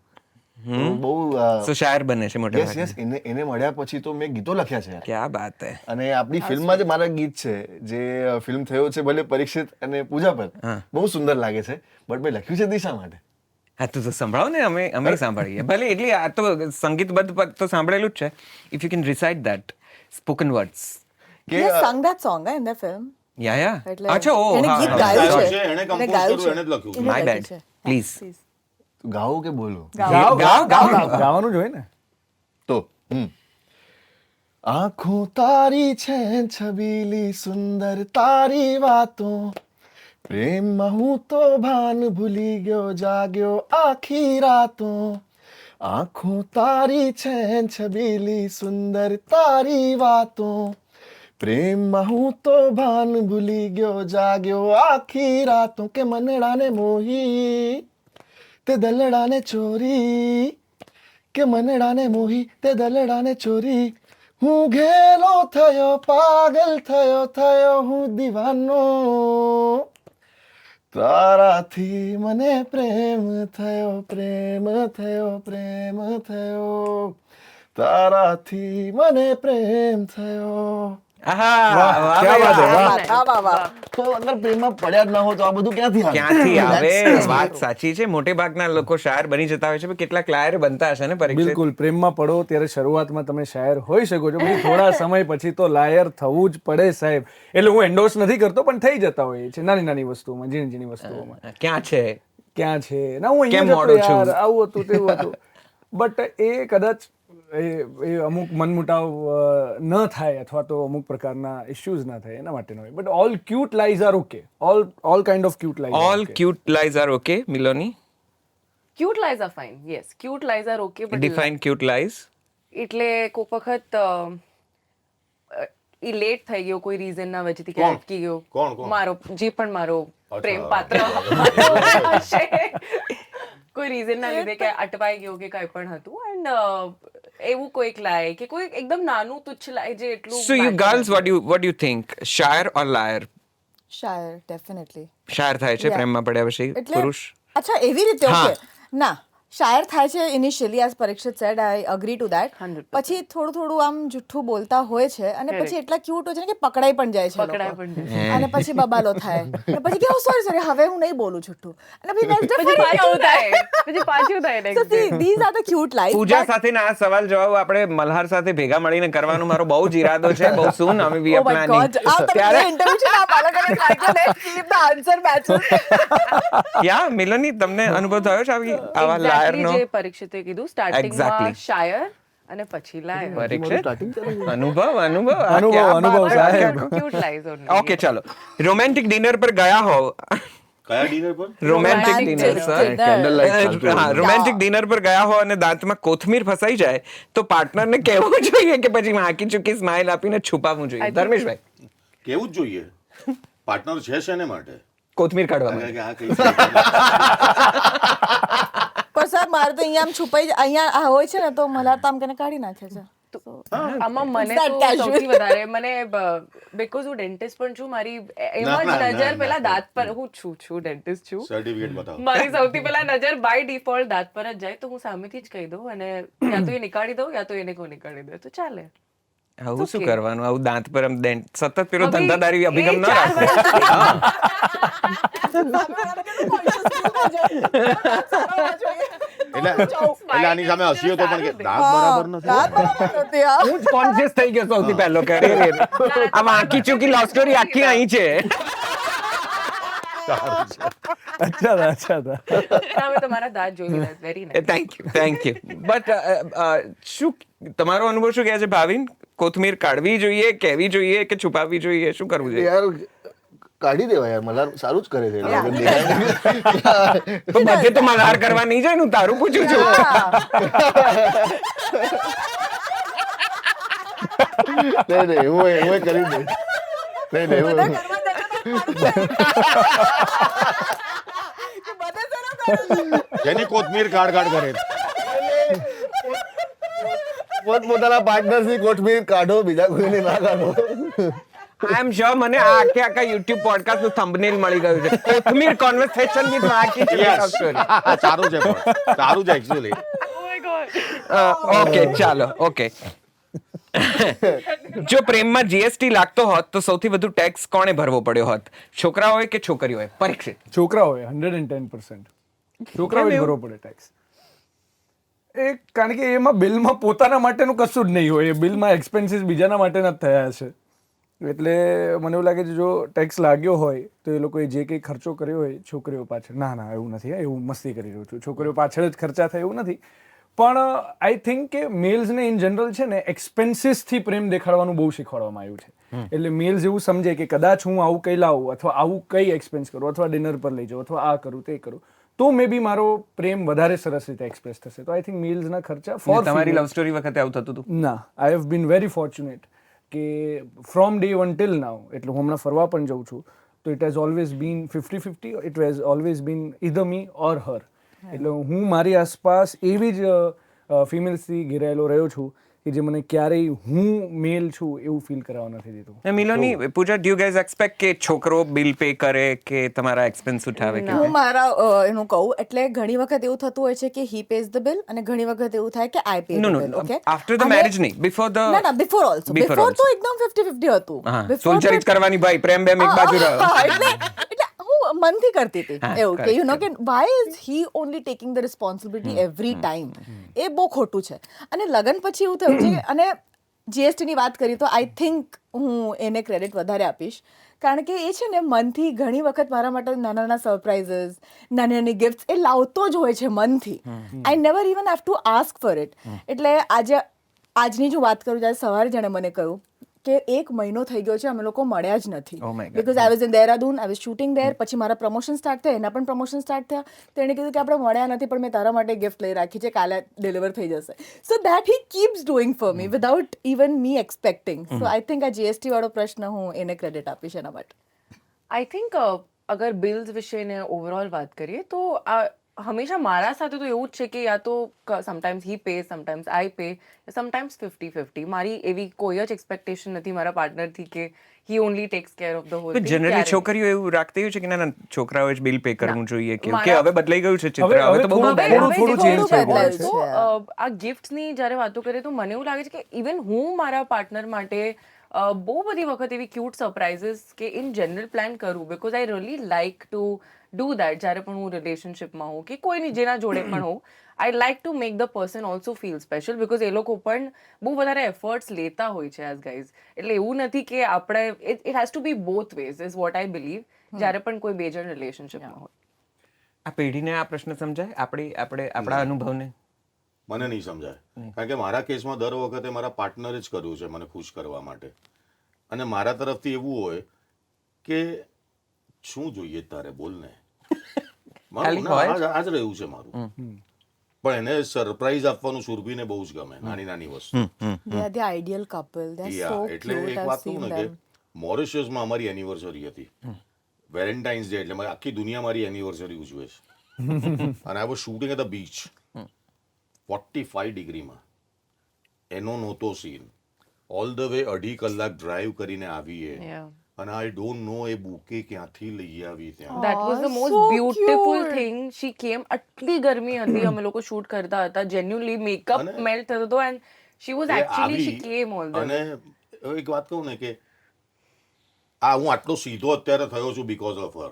તો બહુ
સો શાયર બને છે મોટે
યસ યસ, એને મળ્યા પછી તો મેં ગીતો લખ્યા છે યાર.
ક્યાં બાત હે.
અને આપણી ફિલ્મમાં જે મારા ગીત છે, જે ફિલ્મ થયો છે ભલે પરીક્ષિત અને પૂજા પર, બહુ સુંદર લાગે છે, બટ મેં લખ્યું છે દિશા માટે.
હા તો સંભળાવો ને, અમે સાંભળીએ ભલે. એટલે આ તો સંગીતબદ્ધ પદ તો સાંભળેલું જ છે. If you can recite that spoken words.
He has sung that song in the film.
યા
એટલે
અચ્છા ઓ
એને ગીત
હા
ગાયું
છે, એણે compose
ગાયું
કર્યું, એણે જ લખ્યું છે.
માય
એને
બેડ
લખ્યું છે.
પ્લીઝ.
ગાવું કે બોલું?
ગાવાનું જ હોય ને.
તો આંખો તારી છે છબીલી સુંદર તારી વાતો, પ્રેમમાં હું તો ભાન ભૂલી ગયો જાગ્યો આખી રાતો. આંખો તારી છે છબીલી સુંદર તારી વાતો, પ્રેમમાં હું તો ભાન ભૂલી ગયો જાગ્યો આખી રાતો. કે મનડાને મોહી તે દલડાને ચોરી, કે મનડાને મોહી તે દલડાને ચોરી. હું ઘેલો થયો પાગલ થયો હું દીવાનો, તારાથી મને પ્રેમ થયો, તારાથી મને પ્રેમ થયો.
આહા
ક્યાં વાત હે, વાહ.
વાહ, વાહ, વાહ.
તો અગર પ્રેમમાં પડ્યા જ ના હો તો આ બધું ક્યાંથી આવે?
ક્યાંથી આવે?
That's-
વાત સાચી છે. મોટે ભાગના લોકો શાયર બની જતા હોય છે, પણ કેટલાક લાયર બનતા હશે ને પરીક્ષિત?
બિલકુલ, પ્રેમમાં પડો ત્યારે શરૂઆતમાં તમે શાયર હોઈ શકો છો, પછી થોડા સમય પછી તો લાયર થવું જ પડે સાહેબ. એટલે હું એન્ડોર્સ નથી કરતો, પણ થઈ જતા હોય છે નાની વસ્તુઓમાં, ઝીણી વસ્તુઓમાં.
ક્યાં છે?
ક્યાં છે ના, હું
કેમ
અહીંયા
મોડો
જતો
છું?
યાર, આવું હતું તેવું હતું. બટ એ કદાચ એ અમુક મનમુટાવ ન થાય, અથવા તો અમુક પ્રકારના ઇશ્યુઝ ના થાય એના માટે હોય. But all cute lies are okay, all kind of cute lies
all cute lies are okay. Miloni
Cute lies are fine. Yes, cute lies are okay, but
define cute lies.
એટલે કોઈક વખત ઈ લેટ થઈ ગયો કોઈ રીઝન ના વજહથી કે
કોણ?
અટકી ગયો.
કોણ?
મારો જે પણ મારો પ્રેમ
અચ્છા.
પાત્ર હશે, કોઈ રીઝન ના લીધે કે અટવાઈ ગયો કે કંઈ પણ હતું. એન્ડ એવું કોઈક લાય કે કોઈ એકદમ નાનું તુચ્છ લાય જે એટલું
સો યુ
matter
ગર્લ્સ
નથી.
what do you think? Shire or liar?
Shire definitely.
શાયર થાય છે
Yeah.
પ્રેમમાં પડ્યા પછી
એટલે
પુરુષ?
અચ્છા એવી રીતે
હા.
ઓકે ના શાયર થાય છે initially, as Parikshit said, I agree to that.
100%.
પછી થોડું આમ જુઠ્ઠું બોલતા હોય છે અને પછી એટલા ક્યુટ હોય છે ને કે પકડાઈ પણ જાય છે
પકડાઈ
લોકો.
પણ જાય.
અને પછી બબાલો થાય અને પછી કે સોરી હવે હું નહીં બોલું જુઠ્ઠું, અને પછી next day
પછી
ફરી
પાછું
એવું થાય.
થાય, પછી પાછું થાય
So
next day.
these are the cute lies.
Pooja
but-
સાથેના આ સવાલ જવાબ આપણે મલ્હાર સાથે ભેગા મળીને કરવાનો મારો બહુ જ ઈરાદો છે. બહુ સૂન અમે વી
Oh my God. આ તમે
ત્યારે
interview છે ને, આપ અલગ અલગ રાખજો ને, keep the answer matches.
યા મિલની તમને અનુભવ થયો છે આવા
Exactly
લાયરનો?
જે પરીક્ષિતે કીધું, સ્ટાર્ટિંગમાં શાયર અને પછી લાયર.
પરીક્ષિત અનુભવ
અનુભવ સાહેબ.
Cute lies only.
ઓકે ચાલો, રોમેન્ટિક ડિનર પર ગયા હોવ.
કયા ડિનર પર?
Romantic
Romantic
dinner
dinner.
Sir.
Candlelight ચાલતું હોય.
હા, રોમેન્ટિક ડિનર પર ગયા હો અને દાંતમાં કોથમીર ફસાઈ જાય તો પાર્ટનરને કહેવું જોઈએ કે પછી હાકી ચૂકી સ્માઇલ આપીને છુપાવવું જોઈએ? ધર્મેશભાઈ,
કેવું જ જોઈએ. પાર્ટનર છે શેને માટે?
કોથમીર કાઢવા માટે.
કે આ કઈ
પણ સર મારે તો અહીંયા આમ છુપાઈ અહીંયા આ હોય છે ને તો મલ્હાર તો આમ કરીને કાઢી નાખે છે.
આમાં મને
that
તો
casual?
સૌથી વધારે મને બીકોઝ હું ડેન્ટિસ્ટ પણ છું મારી એમાં જ
ના, ના,
નજર
ના,
પેલા
ના.
દાંત પર હું છું ડેન્ટિસ્ટ છું
સર્ટિફિકેટ બતાવો.
મારી સૌથી પહેલા નજર બાય ડિફોલ્ટ દાંત પર જ જાય તો હું સામેથી જ કહી દઉં અને યા તો એ નીકાળી દઉં યા તો એને કોઈ નીકાળી દે તો ચાલે.
આવું શું
Okay.
કરવાનું આવું દાંત પર આમ સતત પેલો
હવે
ધંધાદારી
એ
અભિગમ ન
4
રાખો.
એટલે આની સામે હસીએ તો પણ કે દાંત બરાબર નથી.
હું જ કોન્શિયસ થઈ ગયો સૌથી પહેલો કે અરે રે રે. આ વાંકી ચૂકી લવ સ્ટોરી આખી અહીં છે.
અચ્છા હતા.
તમે તમારા દાંત જોઈ લીધા very nice.
Thank you but શું તમારો અનુભવ શું કહે છે ભાવિન? કોથમીર કાઢવી જોઈએ, કહેવી જોઈએ કે છુપાવવી જોઈએ, શું કરવું જોઈએ?
યાર કાઢી દેવાય યાર, મલ્હાર સારું જ કરે છે.
તો બધે તો મલ્હાર કરવા નહીં જાય ને, હું તારું પૂછું છું.
નહીં હું કરી દઈશ. નહીં હું
જેની કોથમીર કાઢ કરે.
પોતપોતાના પાર્ટનર્સની કોથમીર કાઢો, બીજા કોઈને ના કાઢો.
આઈ એમ શ્યોર મને આ આખા યુટ્યુબ પોડકાસ્ટ નું થંબનેલ મળી ગયું છે. કોથમીર કોન્વર્સેશન વિથ વાંકી ચૂકી લવ સ્ટોરી.
સારું છે પણ સારું છે એકચ્યુઅલી.
ઓકે ચાલો ઓકે. જો પ્રેમમાં જીએસટી લાગતો હોત તો સૌથી વધુ ટેક્સ કોણે ભરવો પડ્યો હોત? છોકરા હોય કે છોકરીઓ હોય? પરીક્ષિત.
છોકરાઓએ 110% છોકરાઓએ ભરવો પડે ટેક્સ. કારણ કે એમાં બિલમાં પોતાના માટેનું કશું જ નહીં હોય, એ બિલમાં એક્સપેન્સીસ બીજાના માટેના જ થયા છે. એટલે મને એવું લાગે છે જો ટેક્સ લાગ્યો હોય તો એ લોકોએ જે કંઈ ખર્ચો કર્યો હોય છોકરીઓ પાછળ, ના એવું નથી, એવું મસ્તી કરી રહ્યો છું, છોકરીઓ પાછળ જ ખર્ચા થાય એવું નથી. પણ આઈ થિંક કે મેલ્સને ઇન જનરલ છે ને એક્સપેન્સીસથી પ્રેમ દેખાડવાનું બહુ શીખવાડવામાં આવ્યું છે. એટલે મેલ્સ એવું સમજે કે કદાચ હું આવું કંઈ લાવું અથવા આવું કંઈ એક્સપેન્સ કરું અથવા ડિનર પર લઈ જાઉં અથવા આ કરું તે કરું તો મે બી મારો પ્રેમ વધારે સરસ રીતે એક્સપ્રેસ થશે. તો આઈ થિંક મેલ્સના ખર્ચા
તમારી લવ સ્ટોરી વખતે આવું થતું હતું?
ના, I have been very fortunate કે from day one till now, એટલે હું હમણાં ફરવા પણ જાઉં છું તો it has always been 50-50, it has always been either me ઓર હર. એટલે હું મારી આસપાસ એવી જ ફિમેલ્સથી ઘેરાયેલો રહ્યો છું કે જે મને ક્યારેય હું મેલ છું એવું ફીલ કરાવવા નથી દીધું.
મિલોની Pooja, do you guys expect કે છોકરો બિલ પે કરે કે તમારા એક્સપેન્સ ઉઠાવે કે?
હું મારા એનું કહું એટલે ઘણી વખત એવું થતું હોય છે કે હી પેઝ ધ બિલ અને ઘણી વખત એવું થાય કે I pay
no
the
no
bill. Okay,
after the marriage નહીં, બિફોર ધ
ના before also.
Before
before
also.
તો એકદમ 50-50 હતું.
હા,
Before
સોલ્જરી જ કરવાની ભાઈ, પ્રેમ બેમ એક બાજુ રહ્યો.
હા, એટલે હું મનથી કરતી હતી
હા,
એવું કે
correct,
યુ નો કે why is he only taking the responsibility every time. એ બહુ ખોટું છે. અને લગ્ન પછી એવું થયું છે અને જીએસટીની વાત કરી તો આઈ થિંક હું એને ક્રેડિટ વધારે આપીશ કારણ કે એ છે ને મનથી ઘણી વખત મારા માટે નાના નાના સરપ્રાઇઝીસ, નાની નાની ગિફ્ટ્સ એ લાવતો જ હોય છે મનથી. I never even have to ask for it. એટલે આજની જો વાત કરું, જ્યારે સવારે જેણે મને કહ્યું કે 1 મહિનો થઈ ગયો છે અમે લોકો મળ્યા જ નથી,
Oh my God.
Because I was in Dehradun, I was shooting there. પછી મારા પ્રમોશન સ્ટાર્ટ થયા, એના પણ પ્રમોશન સ્ટાર્ટ થયા. તો એણે કીધું કે આપણે મળ્યા નથી પણ મેં તારા માટે ગિફ્ટ લઈ રાખી છે, કાલે ડિલિવર થઈ જશે. So that he keeps doing for me without even me expecting. So I think આ જીએસટી વાળો પ્રશ્ન હું એને ક્રેડિટ આપીશ એના માટે.
આઈ થિંક અગર બિલ્સ વિશે ને ઓવરઓલ વાત કરીએ તો હંમેશા મારા સાથે તો એવું જ છે કે યા તો sometimes he pay, sometimes I pay, sometimes 50-50. મારી એવી કોઈ જ એક્સપેક્ટેશન નથી મારા પાર્ટનરથી કે he only takes care of the whole thing.
Generally છોકરીઓ એવું રાખતી હોય છે કે ના છોકરાઓએ જ બિલ પે કરવું જોઈએ કે
મારા-
હવે બદલાઈ ગયું છે ચિત્ર,
હવે
હવે તો બહુ
થોડું-
balance.
થોડું change થઈ ગયું છે.
આ ગિફ્ટ્સની જ્યારે વાતો કરીએ તો મને એવું લાગે છે કે ઇવન હું મારા પાર્ટનર માટે બહુ બધી વખત એવી ક્યુટ સરપ્રાઇઝીસ કે ઇન જનરલ પ્લાન કરું because I really like to do that. જ્યારે પણ હું રિલેશનશિપમાં હોઉં કે કોઈની જેના જોડે પણ હોઉં, I like to make the person also feel special because એ લોકો પણ બહુ વધારે એફર્ટ્સ લેતા હોય છે એઝ ગાઈઝ. એટલે એવું નથી કે આપણે it has to be both ways is what I believe જ્યારે પણ કોઈ મેજર રિલેશનશિપમાં હોય.
આ પેઢીને આ પ્રશ્ન સમજાય આપણા અનુભવને?
મને નહીં સમજાય. કારણ કે મારા કેસમાં દર વખતે મારા પાર્ટનરે જ કર્યું છે મને ખુશ કરવા માટે. અને મારા તરફથી એવું હોય કે શું જોઈએ તારે બોલ ને,
ખાલી
મારું
હોય?
આ જ રહ્યું છે મારું. પણ એને સરપ્રાઈઝ આપવાનું સુરભીને બહુ જ ગમે, નાની નાની વસ્તુ.
They are the ideal couple. They're so
એટલે
cute.
એક
I've
વાત કહું
seen
ને કે
them.
મોરિશિયસમાં અમારી એનિવર્સરી હતી, વેલેન્ટાઇન્સ ડે, એટલે આખી દુનિયા મારી એનિવર્સરી ઉજવે છે. અને I was shooting at the beach 45 ડિગ્રીમાં. એનો નહોતો સીન. ઓલ ધ વે 2.5 કલાક ડ્રાઈવ કરીને આવીએ
Yeah.
અને I don't know A bouquet ક્યાંથી લઈ આવી ત્યાં.
That was the most
so
beautiful
cute.
thing. She came. આટલી ગરમી હતી, અમે લોકો શૂટ કરતા હતા. Genuinely makeup
અને
melt થતો હતો and she was
A
actually she
આવી
came all the
અને એક વાત કહું ને કે હું આટલો સીધો અત્યારે થયો છું બીકોઝ ઓફ હર.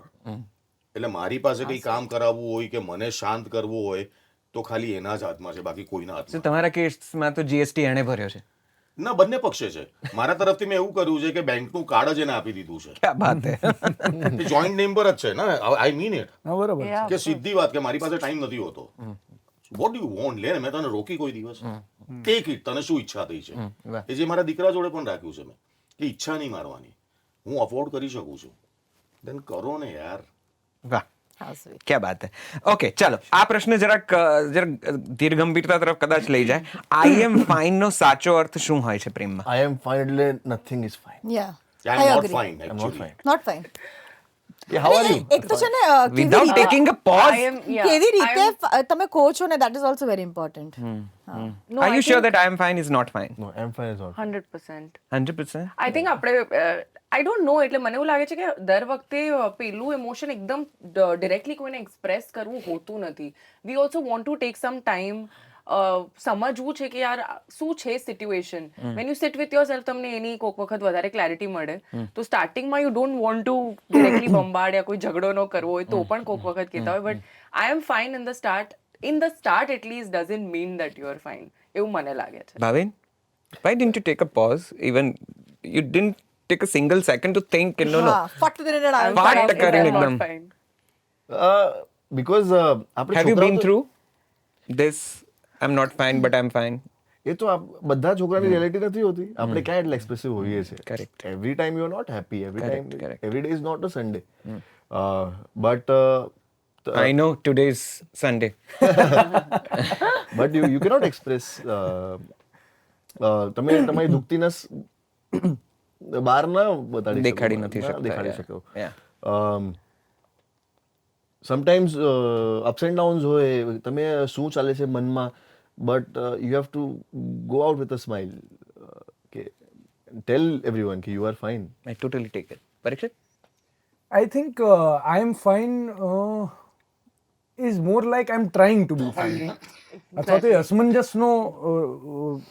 એટલે મારી પાસે કંઈ કામ કરાવવું હોય કે મને શાંત કરવું હોય તો ખાલી એના જ હાથમાં છે, બાકી કોઈના
So,
હાથમાં
તમારા કેસમાં તો જીએસટી એણે ભર્યો છે.
ના. બંને પક્ષે છે. મારા તરફથી મેં એવું કર્યું છે કે બેંકનું કાર્ડ જ એને આપી દીધું છે.
ક્યાં બાત હે.
જોઈન્ટ નેમ પર જ છે ને. I mean it.
હા બરાબર છે.
Yeah.
કે સીધી વાત કે મારી પાસે ટાઈમ નથી હોતો. What do you want? લે ને, મેં તને રોકી કોઈ દિવસ? Take it. તને શું ઈચ્છા થઈ છે?
વાહ.
એ જે મારા દીકરા જોડે પણ રાખ્યું છે મેં કે ઈચ્છા નહીં મારવાની, હું અફોર્ડ કરી શકું છું, દેન કરો ને યાર.
વાહ,
How sweet.
ક્યાં બાત હે. ઓકે, ચાલો આ પ્રશ્ન જરાક ધીર ગંભીરતા તરફ કદાચ લઈ જાય. આઈ એમ ફાઇન નો સાચો અર્થ શું હોય છે પ્રેમમાં?
આઈ એમ ફાઇન એટલે nothing is fine.
Yeah.
I
I
am not
agree.
Fine actually.
Not fine.
How are you?
એક તો છે ને કેવી
વિધાઉટ
રીતે-
taking a
I
pause,
am, yeah.
કેવી
I
રીતે
am-
તમે કહો છો ને, that is also very important.
no,
are
I
you sure
think
that I am fine is not fine?
No I am fine is not.
100%.
100%?
I think આપણે I don't know, એટલે મને એવું લાગે છે કે દર વખતે પેલું ઇમોશન એકદમ ડિરેક્ટલી કોઈને એક્સપ્રેસ કરવું હોતું નથી. We also want to take some time, સમજવું છે કે યાર શું છે situation. When you sit with yourself તમને એની કોઈક વખત વધારે ક્લેરિટી મળે. તો સ્ટાર્ટિંગમાં you don't want to directly bombard યા કોઈ ઝઘડો ન કરવો હોય તો પણ કોઈક વખત કહેતા હોય, but I am fine in the start at least doesn't mean that you are fine, એવું મને લાગે છે.
Bhavin, why didn't you take a pause? Even you didn't take a single second to think, no, no.
હા, ફટ દઈને
I'm
ડાળ.
Part
fine if
કરીને
I'm not
એકદમ.
fine.
બીકોઝ આપણે
Have you been
છોકરાઓ તો-
through this? I'm not fine, but I'm fine.
એ તો બધા છોકરાની રિયાલિટી નથી હોતી. આપણે ક્યાં એટલે એક્સપ્રેસિવ હોઈએ છીએ.
Correct.
Every time you are not happy. Every
Correct,
time
correct.
Every day is not a Sunday. But
I know today's Sunday.
But you cannot express. તમે તમારી દુખતીનસ બહાર ના બતાડી શકો.
દેખાડી નથી
ના
શકતા,
દેખાડી
yeah.
શકો.
Yeah.
Sometimes ups and downs હોય, તમે શું ચાલે છે મનમાં, but you have to go out with a smile કે ટેલ એવરીવન કે you are fine.
I totally take it. Parikshit?
I think I am fine is more like I'm trying to be fine. અથવા તો એ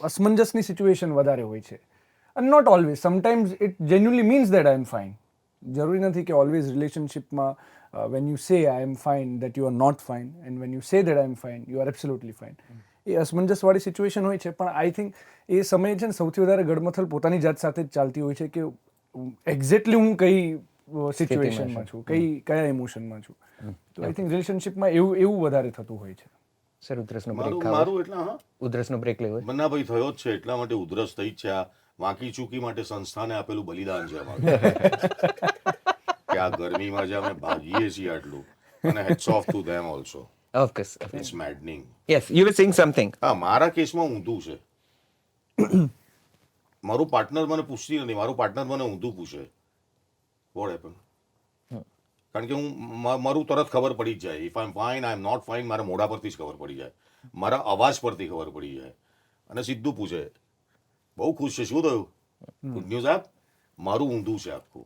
અસમંજસની situation વધારે હોય છે. And not always. Sometimes it genuinely means that I am fine. જરૂરી નથી કે always રિલેશનશિપમાં when you say I am fine that you are not fine, and when you say that I am fine you are absolutely fine. એ અસમંજસવાળી situation હોય છે, પણ I think એ સમયે છે ને સૌથી વધારે ગડમથલ પોતાની જાત સાથે જ ચાલતી હોય છે કે એક્ઝેક્ટલી હું કઈ સિચ્યુએશનમાં છું, કયા ઇમોશનમાં છું. તો આઈ થિંક રિલેશનશિપમાં એવું વધારે થતું હોય છે.
સર, ઉધરસનો બ્રેક
મારું
ખાવો?
મારું એટલા હા
ઉધરસનો બ્રેક લેવો?
બંના ભાઈ થયો જ છે, એટલા માટે ઉધરસ થઈ જ છે. આ વાંકી ચૂકી માટે સંસ્થાને આપેલું બલિદાન છે અમારું. કે આ ગરમીમાં જે અમે ભાગીએ છીએ આટલું, અને hats off to them also.
Of course.
It's maddening.
Yes, you were saying something.
હા, મારા કેસમાં ઊંધું છે. મારું પાર્ટનર મને પૂછતી નથી, મારું પાર્ટનર મને ઊંધું પૂછે વોટ હેપન. કારણ કે મારું તરત ખબર પડી જ જાય. If I am fine, I am not fine, મારા મોઢા પરથી જ ખબર પડી જાય, મારા અવાજ પરથી ખબર પડી જાય. અને સીધું પૂછે બહુ ખુશ છે, શું થયું, ગુડ ન્યૂઝ આપ. મારું ઊંધું છે આખું.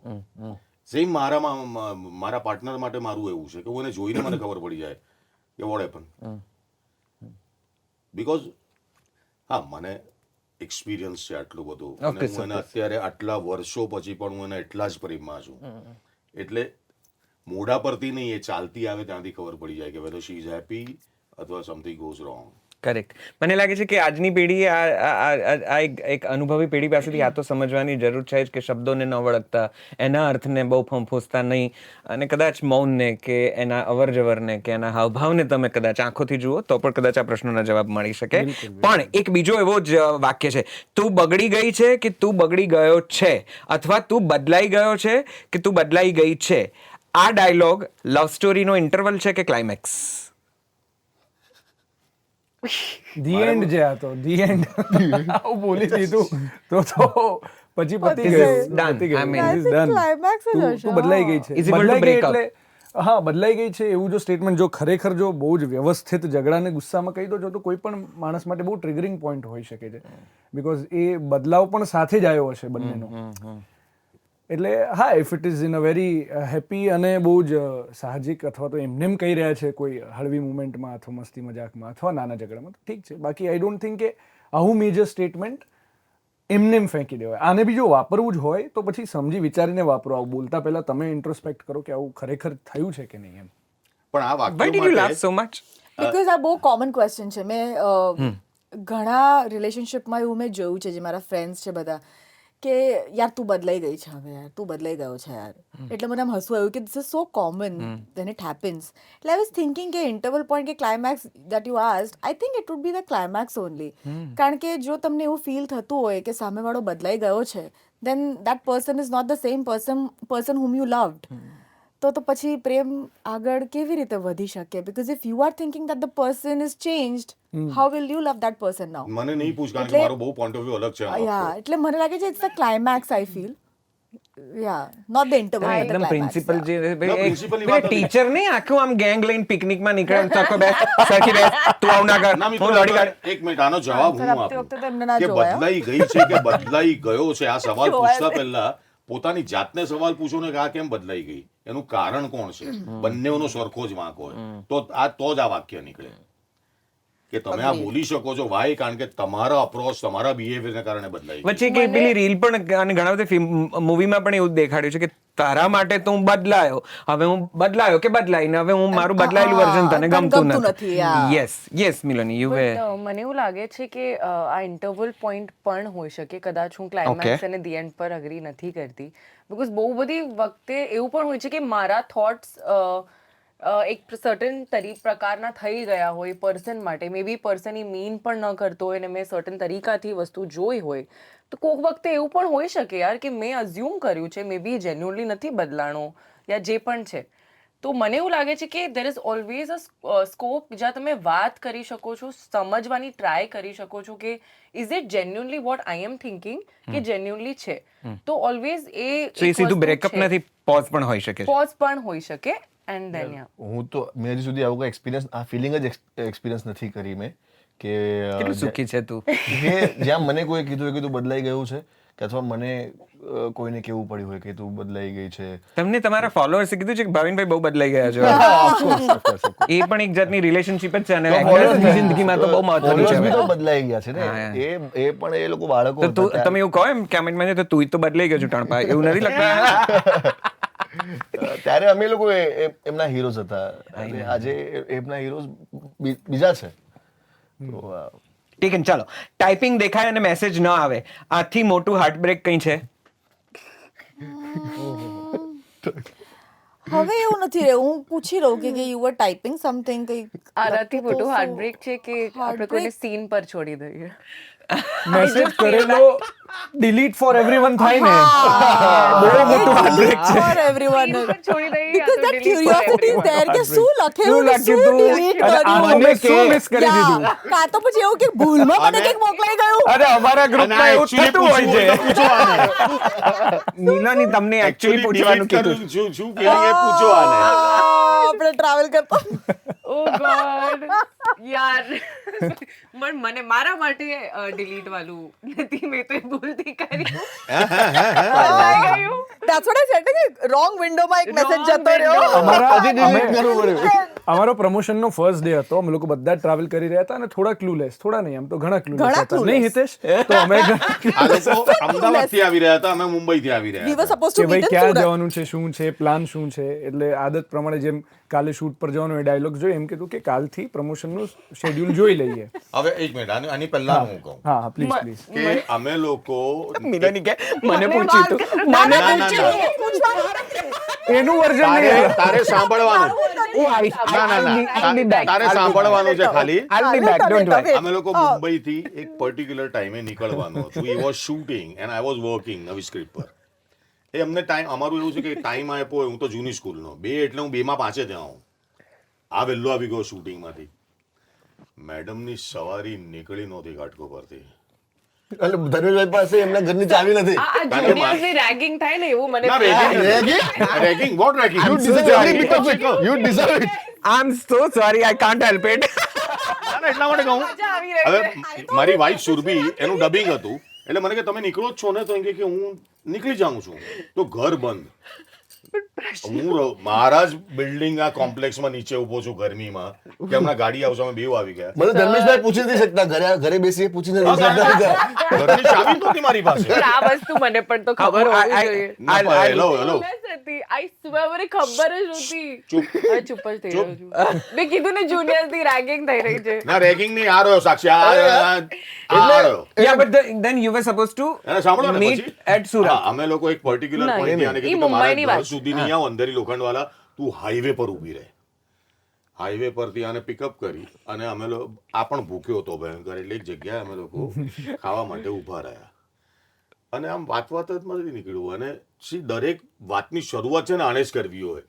સેમ મારા પાર્ટનર માટે મારું એવું છે કે હું એને જોઈને મને ખબર પડી જાય કે વોટ હેપન. બીકોઝ હા, મને એક્સપિરિયન્સ છે આટલું બધું, અને હું એને અત્યારે આટલા વર્ષો પછી પણ હું એને એટલા જ પ્રેમમાં છું. એટલે મોઢા પરથી નહીં, એ ચાલતી આવે ત્યાંથી ખબર પડી જાય કે વેધર શી ઇઝ હેપી અથવા સમથિંગ ગોઝ રોંગ.
કરેક્ટ. મને લાગે છે કે આજની પેઢી આ એક અનુભવી પેઢી પાસેથી આ તો સમજવાની જરૂર છે જ કે શબ્દોને ન વળગતા, એના અર્થને બહુ ફંફોસતા નહીં, અને કદાચ મૌનને કે એના અવરજવરને કે એના હાવભાવને તમે કદાચ આંખોથી જુઓ તો પણ કદાચ આ પ્રશ્નોના જવાબ મળી શકે. પણ એક બીજો એવો જ વાક્ય છે, તું બગડી ગઈ છે કે તું બગડી ગયો છે, અથવા તું બદલાઈ ગયો છે કે તું બદલાઈ ગઈ છે. આ ડાયલોગ લવ સ્ટોરીનો ઇન્ટરવલ છે કે ક્લાઇમેક્સ?
ધી એન્ડ જે હતો, ધી એન્ડ આવું બોલી દીધું તો પછી પતી ગયું.
Done.
પતી ગયું.
I mean,
It is
I think
done.
climax જ
તું
હશે,
બદલાઈ ગઈ છે.
Is equal to
બદલાઈ ગઈ
break up.
એટલે હા બદલાઈ ગઈ છે એવું જો સ્ટેટમેન્ટ જો ખરેખર જો બહુ જ વ્યવસ્થિત ઝઘડાને ગુસ્સામાં કહી દો છો તો કોઈ પણ માણસ માટે બહુ ટ્રિગરિંગ પોઈન્ટ હોઈ શકે છે બિકોઝ એ બદલાવ પણ સાથે જ આવ્યો હશે બંનેનો એટલે હા if it is in a very happy અને બહુ જ સાહજિક અથવા તો એમને એમ કહી રહ્યા છે કોઈ હળવી મુમેન્ટમાં અથવા મસ્તી મજાકમાં અથવા નાના ઝઘડામાં તો ઠીક છે બાકી આઈ ડોન્ટ થિંક કે આવું મેજર સ્ટેટમેન્ટ એમને એમ ફેંકી દેવાય આને બી જો વાપરવું જ હોય તો પછી સમજી વિચારીને વાપરો આવું બોલતા પહેલા તમે ઇન્ટ્રોસ્પેક્ટ કરો કે આવું ખરેખર થયું છે કે નહીં એમ
પણ આ
Why did you laugh
વાક્ય
so much?
બિકોઝ આ બહુ કોમન ક્વેશ્ચન છે મેં ઘણા રિલેશનશિપમાં એવું મેં જોયું છે જે મારા ફ્રેન્ડ્સ છે બધા કે યાર તું બદલાઈ ગઈ છે હવે યાર તું બદલાઈ ગયો છે યાર એટલે મને આમ હસવું આવ્યું કે this is so common then it happens એટલે આઈ વોઝ થિંકિંગ કે ઇન્ટરવલ પોઈન્ટ કે climax that you asked I think it would be the climax only કારણ કે જો તમને એવું ફીલ થતું હોય કે સામેવાળો બદલાઈ ગયો છે then that person is not the same person whom you loved તો પછી પ્રેમ આગળ કેવી રીતે વધી શકે because if you are thinking that the person is changed how will you love that person now
મને નહીં પૂછ કારણ કે મારો બહુ પોઈન્ટ ઓફ વ્યૂ અલગ છે આમાં.
યા એટલે મને લાગે છે it's the climax I feel યા નોટ ધ ઇન્ટરવલ
એકદમ પ્રિન્સિપલ જે
principal ની વાત હતી.
ટીચર નહીં આખું આમ ગેંગ લઈને પિકનિકમાં નીકળે સરખો બેસ સરખી બેસ તું આવું ના કર
ના મિત્રો,
હું લોડી કાઢ
એક મિનિટ આનો જવાબ હું
આપતી
આપું
વખતે તો એમને ના
કે
જોવાય, હો.
બદલાઈ ગઈ છે કે બદલાઈ ગયો છે આ સવાલ પૂછતા પહેલા પોતાની જાતને સવાલ પૂછો ને કે આ કેમ બદલાઈ ગઈ એનું કારણ કોણ છે બંનેઓનો સરખો જ વાંક હોય તો જ આ વાક્ય નીકળે કે તમે આ બોલી શકો છો વાય કારણ કે તમારા અપ્રોચ તમારા બિહેવિયરને કારણે બદલાઈ ગઈ.
વચ્ચે કે પેલી રીલ પણ અને ઘણા બધા મૂવીમાં પણ એવું જ દેખાડ્યું છે કે તારા માટે તો હું બદલાયો હવે હું બદલાયો કે બદલાઈને હવે હું મારું બદલાયેલું વર્ઝન તને
તને
ગમતું
ગમતું
નથી
નથી, yeah.
Yes Miloni you way
But, મને એવું લાગે છે કે આ ઇન્ટરવલ પોઈન્ટ પણ હોઈ શકે કદાચ હું ક્લાઇમેક્સ અને ધી એન્ડ પર અગ્રી નથી કરતી બીકોઝ બહુ બધી વખતે એવું પણ હોય છે કે મારા થોટ્સ એક સર્ટન પ્રકારના થઈ ગયા હોય પર્સન માટે મે બી પર્સન એ મીન પણ ન કરતો હોય અને મેં સર્ટન તરીકાથી વસ્તુ જોઈ હોય તો કોઈક વખતે એવું પણ હોઈ શકે યાર કે મેં અઝ્યુમ કર્યું છે મે બી જેન્યુઅલી નથી બદલાણો યા જે પણ છે તો મને એવું લાગે છે કે there is always a scope જ્યાં તમે વાત કરી શકો છો સમજવાની ટ્રાય કરી શકો છો કે is it genuinely what I am thinking કે જેન્યુઅલી છે તો ઓલવેઝ
સો એ સીધું બ્રેકઅપ નથી પોઝ પણ હોઈ શકે છે
પોઝ પણ હોઈ શકે એન્ડ ધેન
હું તો મેં હજી સુધી આવું કોઈ એક્સપિરિયન્સ આ ફિલિંગ જ એક્સપિરિયન્સ નથી કરી મેં કે
કેટલું સુખી છે તું
કે જ્યાં મને કોઈ કીધું હોય કે તું બદલાઈ ગયું છે કે અથવા મને કોઈને કેવું પડ્યું હોય કે તું બદલાઈ ગઈ છે
તમને તમારા ફોલોઅર્સે કીધું છે કે ભાવિનભાઈ બહુ બદલાઈ ગયા છો એ પણ એક જાતની રિલેશનશિપ જ છે અને actors જિંદગીમાં તો બહુ મહત્વની છે
Followers બી તો
હવે.
બદલાઈ ગયા છે ને એ પણ એ લોકો બાળકો
તો તું તમે એવું કહો એમ કમેન્ટમાં તો તું તો બદલાઈ ગયો છું ટણપા એવું નથી લાગતા
ત્યારે અમે લોકો એમના હીરોઝ હતા અને આજે એમના હીરોઝ બીજા છે તો
ઠીક છે ચાલો ટાઈપિંગ દેખાય અને મેસેજ ન આવે આથી મોટું હાર્ટબ્રેક કઈ છે
હવે એવું નથી રહ્યું હું પૂછી રહું કે યુ આર ટાઈપિંગ સમથિંગ કંઈ
આનાથી મોટું હાર્ટબ્રેક છે કે આપણે કોઈને સીન પર છોડી દઈએ
મેસેજ કરેલો ડિલીટ ફોર એવરીવન થાય ને બહુ મોટું હાર્ટબ્રેક છે
ફોર એવરીવન
Scene પર છોડી દઈએ
બીકોઝ
યા
ધેટ
તો delete for
curiosity is
everyone.
There કે શું લખેલું ને શું ડિલીટ
અને
કર્યું
આને શું મિસ કરી દીધું
કાં તો પછી એવું કે ભૂલમાં મને કંઈક મોકલાઈ ગયું
અરે અમારા
અને
ગ્રુપમાં
આ
એવું
actually
થતું હોય
પૂછવું હોય તો
છે
પૂછો આને.
નીલાની તમને
Actually
એકચ્યુઅલી પૂછવાનું
delete
કીધું
કરવું શું feeling એ પૂછો આને.
આપણે ટ્રાવેલ કરતા
ઓ ગોડ યાર પણ મને મારા માટે ડિલીટ વાળું નથી મેં તો એ ભૂલથી કર્યું ગયું
That's what I said કે રોંગ વિન્ડોમાં એક મેસેજ જતો રહ્યો
અમારો પ્રમોશનનો ફર્સ્ટ ડે હતો અમે લોકો બધા ટ્રાવેલ કરી રહ્યા હતા અને થોડા ક્લુલેસ થોડા નહીં આમ તો ઘણા ક્લુલેસ હતા
clueless.
નહીં હિતેશ તો અમે
આ લોકો અમદાવાદથી આવી રહ્યા હતા અમે મુંબઈથી આવી રહ્યા
We were
હતા.
supposed
કે
to
ભાઈ
meet in
ક્યાં
Surat.
જવાનું છે શું છે પ્લાન શું છે એટલે આદત પ્રમાણે જેમ કાલે શૂટ પર જવાનું એ ડાયલોગ જોઈ એમ કીધું કે કાલથી પ્રમોશનનું શેડ્યુલ જોઈ લઈએ
હવે એક મિનિટ આની પહેલા હું કહું
હા હા પ્લીઝ પ્લીઝ
કે અમે લોકો
મિલોની કે મને પૂછ્યું તું મને
ના, ના, ના.
એનું વર્ઝન
તારે
નહીં
તારે સાંભળવાનું ના ના ના તારે સાંભળવાનું છે ખાલી
I'll be back, don't worry.
અમે લોકો મુંબઈથી એક પર્ટિક્યુલર ટાઈમે નીકળવાનું હતું we was shooting and I was working નવી સ્ક્રિપ્ટ પર એ અમને ટાઈમ અમારું એવું છે કે ટાઈમ આપ્યો હું તો જૂની સ્કૂલનો 2 એટલે હું 2 માં 5 ત્યાં આવું આ વહેલો આવી ગયો શૂટિંગમાંથી મેડમની સવારી નીકળી નહોતી ઘાટકો પરથી
એટલે ધનુષભાઈ પાસે એમના ઘરની ચાવી નથી.
આ જુનિયર્સની રેગિંગ થાય ને એવું મને
ના
feel
રેગિંગ
થાય.
Ragging vote ragging
You deserve it because you deserve it.
I M so sorry, I can't help it.
એટલા માટે કહું
મજા આવી રહી
હવે મારી વાઈફ સુરભી એનું ડબિંગ હતું એટલે મને કે તમે નીકળો જ છો ને તો એમ કે હું નીકળી જાઉં છું તો ઘર બંધ. મારા જ બિલ્ડિંગ આ કોમ્પ્લેક્સમાં નીચે ઉભો છું ગરમીમાં કે હમણાં ગાડી આવશે અમે બેવ આવી ગયા.
મને ધર્મેશભાઈ પૂછી નથી શકતા, ઘરે બેસીને પૂછી નથી શકતા.
ઘરની ચાવી નહોતી મારી પાસે.
પણ આ વસ્તુ મને પણ તો ખબર હોવી જોઈએ.
ના, પણ હેલો હેલો
આઈ સ્વેર મને ખબર જ નહોતી.
ચૂપ.
હવે ચૂપ જ થઈ રહ્યો છું. મેં કીધું ને જુનિયર્સ ની રેગિંગ થઈ રહી છે.
ના રેગિંગ ની આ રહ્યો સાક્ષી આ રહ્યો.
Yeah, but then you were supposed to
એને સાંભળો ને
meet
પછી
at Surat.
હા, અમે લોકો એક પર્ટિક્યુલર
ના,
પોઈન્ટ ત્યાં
ઈ
કીધું કે મારા
મુંબઈની
ઘર
વાત.
સુધી નહીં આવ અંધેરી લોખંડવાલા, તું હાઈવે પર ઊભી રહે. હાઈવે પરથી આને પિકઅપ કરી અને અમે લોકો આ પણ ભૂખ્યો હતો ભયંકર એટલે એક જગ્યાએ અમે લોકો ખાવા માટે ઊભા રહ્યા અને આમ વાત જ નથી નીકળ્યું અને દરેક વાતની શરૂઆત છે ને આણે જ કરવી હોય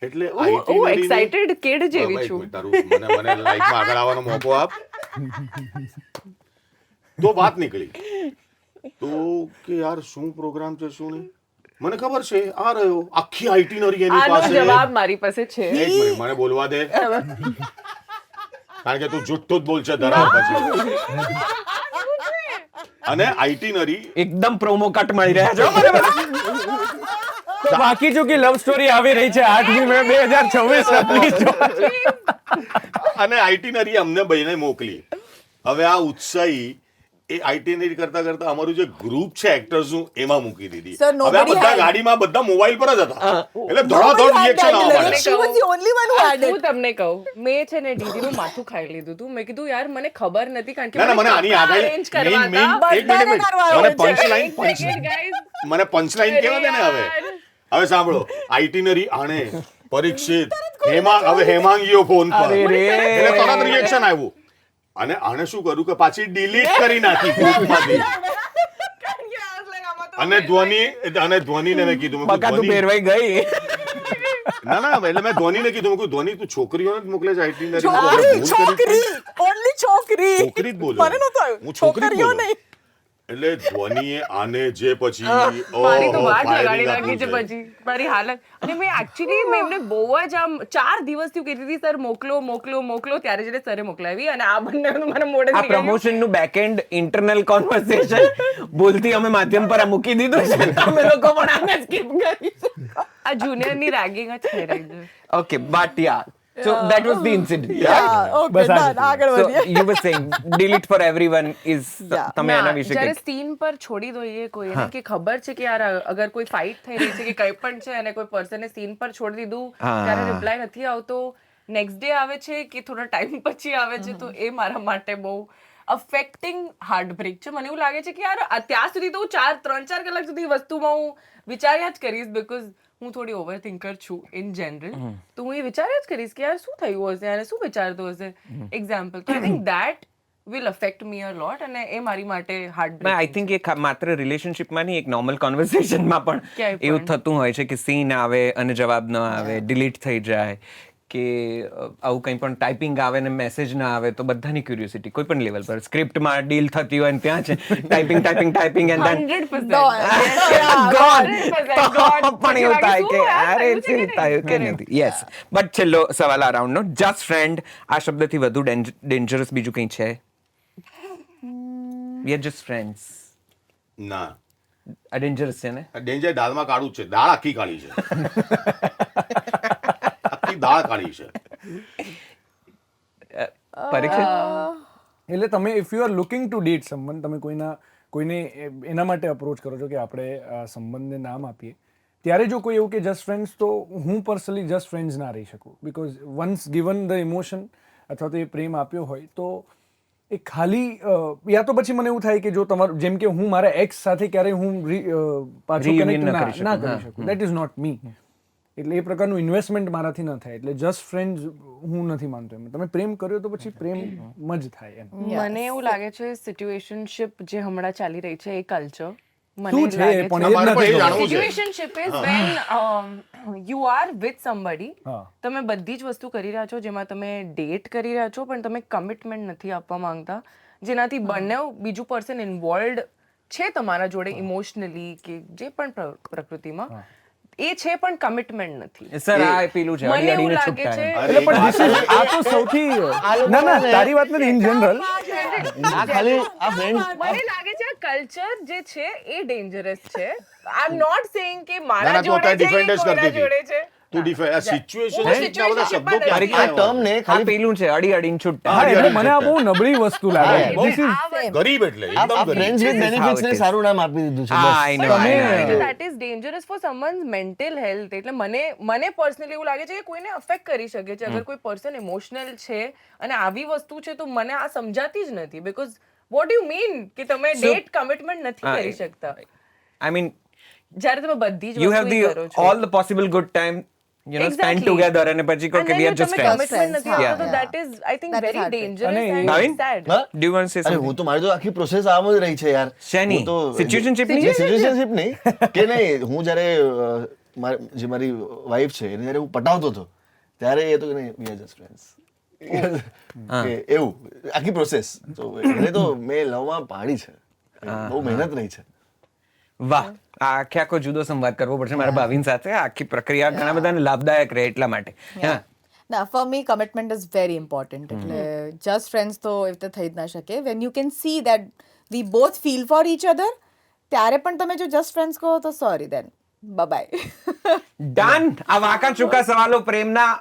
એટલે
હું excited kid જેવી છું.
મને લાઈફમાં આગળ આવવાનો મોકો આપ. તો વાત નીકળી તો કે યાર શું પ્રોગ્રામ છે શું નહીં મને ખબર છે આ રહ્યો આખી આઇટિનરી એની
આનો
પાસે.
જવાબ મારી પાસે છે.
એક મિનિટ મને બોલવા દે કારણ કે તું જુઠ્ઠું જ બોલ છે ધરાવ પછી. અને આઇટિનરી
એકદમ પ્રોમો કટ મળી રહ્યા છે હો મને.
તો બાકી જો કે લવ સ્ટોરી આવી રહી છે 8મી મે 2026.
અને આઇટિનરી અમને બઈને મોકલી. હવે આ ઉત્સાહી એ આઇટિનરી કરતા કરતા અમારું જે ગ્રુપ છે એક્ટર્સ નું એમાં મૂકી દીધી.
Sir,
હવે આ
nobody
બધા
had-
ગાડીમાં બધા મોબાઈલ પર જ હતા એટલે ધડાધડ રિએક્શન આવવા માંડ્યા.
She was the only one who had
હું
it.
તમને કહું મેં છે ને દીદીનું માથું ખાઈ લીધું હતું. મેં કીધું યાર મને ખબર નથી કારણ કે
ના ના મને આની આગળ
arrange કરવા
મેઇન
હતા.
એક મિનિટ
કરવાનું
મને
છે.
પંચલાઈન
એક second, guys.
મને પંચલાઈન કેવા દે ને હવે
યાર.
હવે સાંભળો આઇટિનરી આણે પરીક્ષિત હવે હેમાંગીઓ ફોન પર
અરે રે.
એટલે તરત રિએક્શન આવ્યું અને આણે શું કર્યું કે પાછી ડિલીટ કરી નાખી ગ્રુપમાંથી અને ધ્વનીને મેં કીધું મેં
બકા
કીધું,
તું પહેરવાઈ ગઈ.
ના એટલે મેં ધ્વનીને કીધું મેં કીધું, ધ્વની તું છોકરીઓને જ મોકલે છે આઇટિનરી
છોકરી only છોકરી
છોકરી જ બોલ્યો.
મને નતો આવ્યું.
હું છોકરી જ
છોકરીઓ
બોલ્યો.
નહીં.
એટલે ધ્વનીએ આને જે પછી
મારી તો
ઓહો,
વાટ
firing
લગાડી નાખી
આપ્યું
છે પછી મારી હાલત. અને મેં એકચ્યુઅલી મેં એમને બહુ જ આમ 4 દિવસથી કહેતી હતી સર મોકલો ત્યારે જઈને સરે મોકલાવી અને આ બંને મને મોઢે
આ પ્રમોશન નું બેકએન્ડ ઇન્ટરનલ કોન્વર્સેશન ભૂલથી અમે માધ્યમ પર આ મૂકી દીધું છે. તમે લોકો પણ આને સ્કીપ કરી.
આ જુનિયર ની રેગિંગ જ થઈ રહી છે.
Okay, but yeah. So that was the incident.
Yeah, okay,
બસ આ જ
done. આગળ
So
વધીએ.
you were saying delete for everyone is
Yeah.
તમે એના
ના,
વિશે
જ્યારે
કંઈક
સીન પર છોડી દઈએ કોઈને કે ખબર છે કે યાર અગર કોઈ ફાઇટ થઈ રહી છે કે કંઈ પણ છે અને કોઈ પર્સને સીન પર છોડી દીધું
હા.
ત્યારે રિપ્લાય નથી આવતો નેક્સ્ટ ડે આવે છે કે થોડા ટાઈમ પછી આવે છે તો એ મારા માટે બહુ અફેક્ટિંગ હાર્ટબ્રેક છે. મને એવું લાગે છે કે યાર ત્યાં સુધી તો હું 3-4 કલાક સુધી વસ્તુમાં હું વિચાર્યા જ કરીશ બીકોઝ હું થોડી ઓવર થિંકર છું ઇન જનરલ તો હું એ વિચાર્યા જ કરીશ કે યાર શું થયું હશે અને શું વિચારતો હશે એક્ઝામ્પલ તો I think that will affect me a lot અને એ મારી માટે હાર્ટ
આઈ થિંક એ માત્ર રિલેશનશિપમાં નહીં એક નોર્મલ કોન્વર્સેશનમાં પણ
ક્યાંય
એવું થતું હોય છે કે સીન આવે અને જવાબ ન આવે ડિલીટ થઈ જાય કે આવું કંઈ પણ ટાઈપિંગ આવે ને મેસેજ ના આવે તો બધાની ક્યુરિયોસિટી કોઈ પણ લેવલ પર સ્ક્રિપ્ટમાં ડીલ થતી હોય ને ત્યાં છે ટાઈપિંગ એન્ડ ધેન
100%
ગોન
100%
પણ એવું થાય કે અરે
શું
શું થયું કે નથી યસ બટ છેલ્લો સવાલ આ રાઉન્ડનો જસ્ટ ફ્રેન્ડ આ શબ્દથી વધુ ડેન્જરસ બીજું કંઈ છે વી આર જસ્ટ ફ્રેન્ડ્સ
ના
આ ડેન્જરસ છે ને
ડેન્જર દાળમાં કાળું જ છે દાળ આખી કાળી છે આખી દાળ કાળી છે
પરીક્ષિત
એટલે તમે if you are looking to date someone તમે કોઈને એના માટે અપ્રોચ કરો છો કે આપણે આ સંબંધને નામ આપીએ ત્યારે જો કોઈ એવું કે જસ્ટ ફ્રેન્ડ્સ તો હું પર્સનલી જસ્ટ ફ્રેન્ડ્સ ના રહી શકું because once given the emotion અથવા તો એ પ્રેમ આપ્યો હોય તો એ ખાલી યા તો પછી મને એવું થાય કે જો તમારું જેમ કે હું મારા એક્સ સાથે ક્યારેય હું પાછું
Reunion
કનેક્ટ
ના કરી શકું.
ના કરી શકું દેટ ઇઝ નોટ મી એટલે એ પ્રકારનું ઇન્વેસ્ટમેન્ટ મારાથી ન થાય એટલે જસ્ટ ફ્રેન્ડ્સ હું નથી માનતો એમ તમે પ્રેમ કર્યો તો પછી પ્રેમ જ થાય એમ
મને એવું લાગે છે સિચ્યુએશનશિપ જે હમણાં ચાલી રહી છે એ કલ્ચર મને
શું
એવું
છે
લાગે
એ પણ
છે
એ જ
અમારે પણ એ
નથી
જાણવું
ખબર.
છે.
Situationship is when you are with somebody
હા.
તમે બધી જ વસ્તુ કરી રહ્યા છો જેમાં તમે ડેટ કરી રહ્યા છો પણ તમે કમિટમેન્ટ નથી આપવા માંગતા જેનાથી બંને બીજું પર્સન ઇન્વોલ્વડ છે તમારા જોડે ઇમોશનલી કે જે પણ પ્રકૃતિમાં એ છે પણ કમિટમેન્ટ નથી.
સર આ પેલું છે
મને એવું
અડીને
લાગે
છૂટા
છે
એટલે પણ this is- આ તો સૌથી ના તારી વાત નથી ઇન જનરલ.
આ ખાલી આ ફ્રેન્ડ
મને લાગે છે કલ્ચર જે છે એ ડેન્જરસ છે. આઈ એમ નોટ સેઇંગ કે
ના,
મારા
ના, તું
જોડે
અત્યારે
છે
defend જ
કે કોઈના
કરતી હતી.
જોડે છે.
તું ડિફાઈ આ સિચ્યુએશન
હું
એટલા બધા
situationship
શબ્દો
માં
ક્યાંથી
નથી.
આ ટર્મ ને
આ
ખાલી
પેલું છે અડીને છૂટા.
હા એટલે મને આ બહુ નબળી વસ્તુ લાગે.
બહુ
This is-
આ વસ્તુ-
ગરીબ એટલે
આ
એકદમ ગરીબ.
Friends with
This is how
benefits
it
ને
is.
સારું નામ આપી દીધું છે
હા,
બસ.
I know, I know, I know.
that is dangerous for someone's mental health. એટલે મને પર્સનલી એવું લાગે છે કે કોઈને અફેક્ટ કરી શકે છે અગર કોઈ પર્સન ઇમોશનલ છે અને આવી વસ્તુ છે તો મને આ સમજાતી જ નથી બીકોઝ વોટ યુ મીન કે તમે ડેટ કમિટમેન્ટ નથી કરી શકતા
આઈ મીન
જ્યારે તમે બધી જ
યુ હેવ
વસ્તુ કરો
ધી
છો
all the possible good time spend
Exactly.
Together અને પછી કહો
And
કે
then
વી
જો
આર જસ્ટ
તમે
ફ્રેન્ડ્સ.
commitment નથી
Yeah.
આપતા તો that is I think
That is
very
heartbreaking.
dangerous
અને
and
ભાવિન?
sad.
હા?
Do you want to say
અરે હું તો મારી તો આખી પ્રોસેસ આમ જ રહી છે યાર.
શેની?
હું તો
Situationship ની?
સિચ્યુએશનશિપ નહીં કે નહીં હું જ્યારે જે મારી વાઈફ છે એને જ્યારે હું પટાવતો હતો ત્યારે એ તો કે નહીં વી આર જસ્ટ ફ્રેન્ડ્સ એવું આખી પ્રોસેસ તો એને તો મેં લવમાં પાડી છે બહુ મહેનત રહી છે.
વાહ આ આખે આખો જુદો સંવાદ કરવો પડશે મારા ભાવિન સાથે. આ આખી પ્રક્રિયા ઘણા બધાને લાભદાયક રહે એટલા માટે. હા
ના for me commitment is very important એટલે જસ્ટ ફ્રેન્ડ્સ તો એવી રીતે થઈ જ ના શકે when you can see that we both feel for each other ત્યારે પણ તમે જો જસ્ટ ફ્રેન્ડ્સ કહો તો સોરી દેન બાય.
ડન. આ વાંકા ચૂકા સવાલો પ્રેમના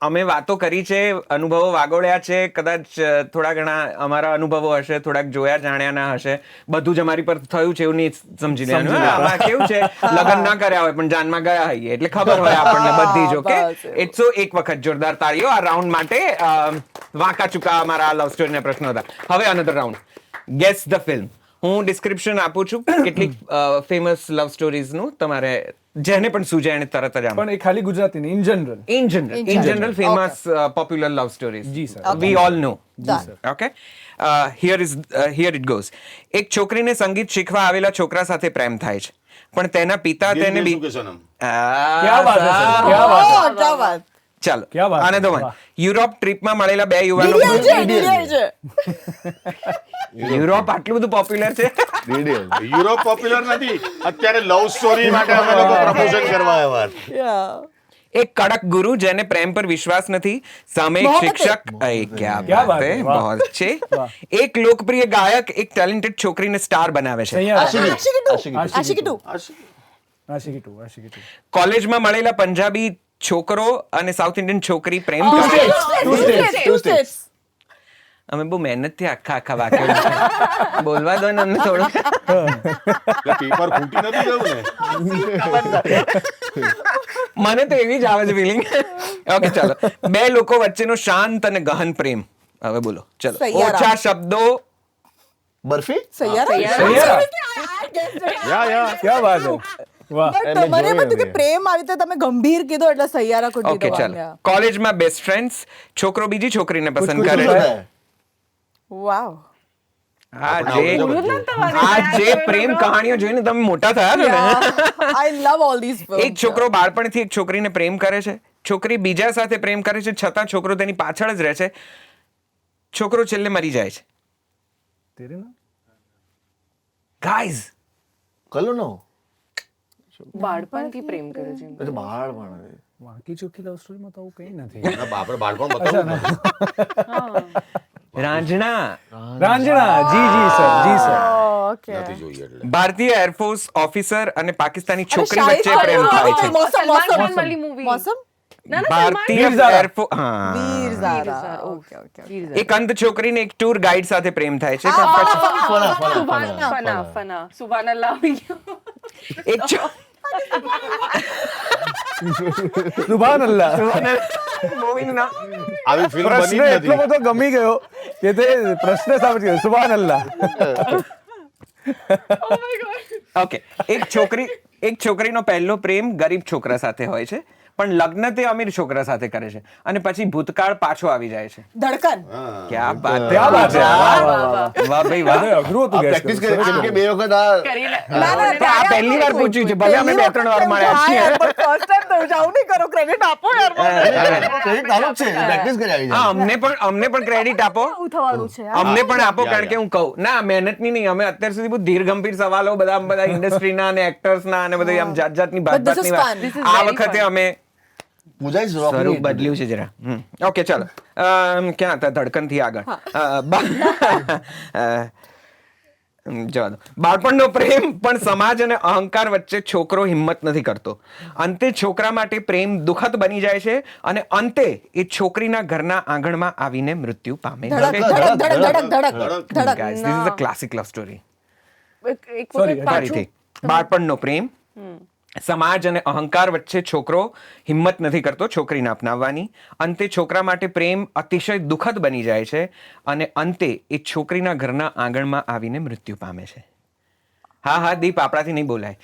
અમે વાતો કરી છે, અનુભવો વાગોળ્યા છે, કદાચ થોડા ઘણા અમારા અનુભવો હશે, થોડાક જોયા જાણ્યાના હશે, બધું જ અમારી પર થયું છે એવું નહીં સમજી લેવાનું. હા, આમાં કેવું છે લગ્ન ના કર્યા હોય પણ જાનમાં ગયા હોઈએ એટલે ખબર હોય આપણને બધી જ. ઓકે એટલો એક વખત જોરદાર તાળીઓ આ રાઉન્ડ માટે. વાંકા ચૂકા અમારા લવ સ્ટોરીના પ્રશ્નો હતા. હવે another round guess the film. હું ડિસ્ક્રિપ્શન આપું છું કેટલીક ફેમસ લવ સ્ટોરીઝનું, તમારે જેને પણ સૂજે એને તરત જ આમ
પણ એ ખાલી ગુજરાતી નહીં in general.
in general famous popular love stories
ji sir.
we all know.
Done.
Okay. Here it goes. એક છોકરીને સંગીત શીખવા આવેલા છોકરા સાથે પ્રેમ થાય છે પણ તેના પિતા તેને
દિલ મેં શું કે સનમ?
ક્યાં વાત છે સર ક્યાં વાત છે.
ક્યાં વાત
ચાલો
ક્યાં વાત
આને
છે,
તો
વાહ.
યુરોપ ટ્રીપમાં મળેલા બે યુવાનો
DDL છે.
યુરોપ આટલું બધું પોપ્યુલર છે.
રેડિયલ
યુરોપ પોપ્યુલર નથી અત્યારે લવ સ્ટોરી માટે અમે લોકો પ્રમોશન કરવા આવ્યા.
Yeah.
એક કડક ગુરુ જેને પ્રેમ પર વિશ્વાસ નથી, સામે એક
મોહબ્બત.
શિક્ષક ક્યા
ક્યા
બાત
બાત
હે,
હે, વાહ.
બહોત છે. એક લોકપ્રિય ગાયક એક ટેલેન્ટેડ છોકરીને સ્ટાર બનાવે છે.
અહીંયા
આશિકી 2
આશિકી ટુ.
કોલેજમાં મળેલા પંજાબી છોકરો અને સાઉથ ઇન્ડિયન છોકરી પ્રેમ
Two
કરે.
states. Two states.
અમે બહુ મહેનતથી આખા વાક્યો લખ્યા. બોલવા દો ને અમને થોડું.
એટલે પેપર ફૂટી નથી ગયું ને?
મને તો એવી જ આવે છે ફિલિંગ. ઓકે ચાલો. બે લોકો વચ્ચેનો શાંત અને ગહન પ્રેમ. હવે બોલો ચલો.
સૈયારા.
ઓછા શબ્દો.
બરફી
સૈયારા
યા
ક્યાં વાત હે. વાહ.
બટ મને
જોયું
બધું કે
એમ.
પ્રેમ આવી રીતે તમે ગંભીર કીધો એટલે સૈયારા કુડ
ઓકે ચાલો. કોલેજમાં બેસ્ટ ફ્રેન્ડ્સ, છોકરો બીજી છોકરીને પસંદ
કુછ
કરે
કુછ
છે.
વાવ
આ જે પ્રેમ કહાણીઓ જોઈને તમે મોટા થયા છો ને.
આઈ લવ ઓલ ધીસ
એક છોકરો બાળપણથી એક છોકરીને પ્રેમ કરે છે, છોકરી બીજા સાથે પ્રેમ કરે છે છતાં છોકરો તેની પાછળ જ રહે છે, છોકરો છેલ્લે મરી જાય છે.
તેરે નામ
ગાઈઝ
કલો નો
બાળપણથી પ્રેમ કરે છે
એટલે બાળ પણ
વાંકી ચૂકી લવ સ્ટોરીમાં તો આવું કંઈ નથી.
આપણે બાળપણ બતાવું
રાંઝણા.
રાંજણા જી સર જી સર.
ઓકે
નથી જોઈએ એટલે
ભારતીય એરફોર્સ ઓફિસર અને પાકિસ્તાની છોકરી વચ્ચે પ્રેમ થાય છે.
સલમાન ખાન વાલી movie.
મોસમ
ના ના
ભારતીય
વીર ઝારા.
એરફોર્સ
વીર ઝારા ઓકે ઓકે
એક અંધ છોકરીને એક ટૂર ગાઈડ સાથે પ્રેમ થાય છે પણ પછી
ફના સુભાનલ્લાહ આવી ગયો.
એક છો-
સુભાનઅલ્લાહ.
Moving now.
આવી ફિલ્મ
પ્રશ્ન
બની જ
એટલો
નથી.
બધો ગમી ગયો કે તે પ્રશ્ન સમજી ગયો. સુભાનઅલ્લાહ.
ઓકે એક છોકરીનો પહેલો પ્રેમ ગરીબ છોકરા સાથે હોય છે પણ લગ્ન તે અમીર છોકરા સાથે કરે છે અને પછી ભૂતકાળ પાછો આવી જાય છે.
ધડકન.
ક્યાં બાત છે,
ક્યાં વાત છે?
વાહ,
વાહ, વાહ, વાહ.
વાહ ભાઈ વાહ.
અરે, અઘરું હતું guess
પ્રેક્ટિસ
કરવું.
કરી કેમ કે બે વખત આ
કરીને
ના, ના,
તો આ પહેલી વાર પૂછ્યું છે, ભલે અમે 2-3 વાર મળ્યા છીએ.
ફર્સ્ટ ટાઈમ તો જાવ નહીં કરો, ક્રેડિટ આપો યાર મને.
credit તારું જ છે પ્રેક્ટિસ કરી આવી
હા,
જાય.
અમને પણ ક્રેડિટ આપો.
શું થવાનું છે?
અમને પણ આપો, કારણ કે હું કહું ના, મહેનતની નહીં, અમે અત્યાર સુધી બહુ ધીર ગંભીર સવાલો બધા ઇન્ડસ્ટ્રીના અને એક્ટર્સના અને બધા આમ જાત જાતની
But this is
વાત.
fun. This
is
આ
very
વખતે
fun.
અમે
પૂજા is rocking
સ્વરૂપ
it.
બદલ્યું છે જરા. ઓકે, ચાલો. ક્યાં હતા? ધડકનથી આગળ. જવા દો. બાળપણનો પ્રેમ પણ સમાજ અને અહંકાર વચ્ચે છોકરો હિંમત નથી કરતો. અંતે છોકરા માટે પ્રેમ દુઃખદ બની જાય છે અને અંતે એ છોકરીના ઘરના આંગણમાં આવીને મૃત્યુ પામે છે.
ધડક ધડક ધડક ધડક ધડક ધડક.
Guys, this is a classic love story.
એક
Sorry,
વખત પાછું
ફરીથી. બાળપણનો પ્રેમ, સમાજ અને અહંકાર વચ્ચે છોકરો હિંમત નથી કરતો છોકરીને અપનાવવાની. અંતે છોકરા માટે પ્રેમ અતિશય દુઃખદ બની જાય છે અને અંતે એ છોકરીના ઘરના આંગણમાં આવીને મૃત્યુ પામે છે. હા હા દીપ, આપણાથી નહીં બોલાય.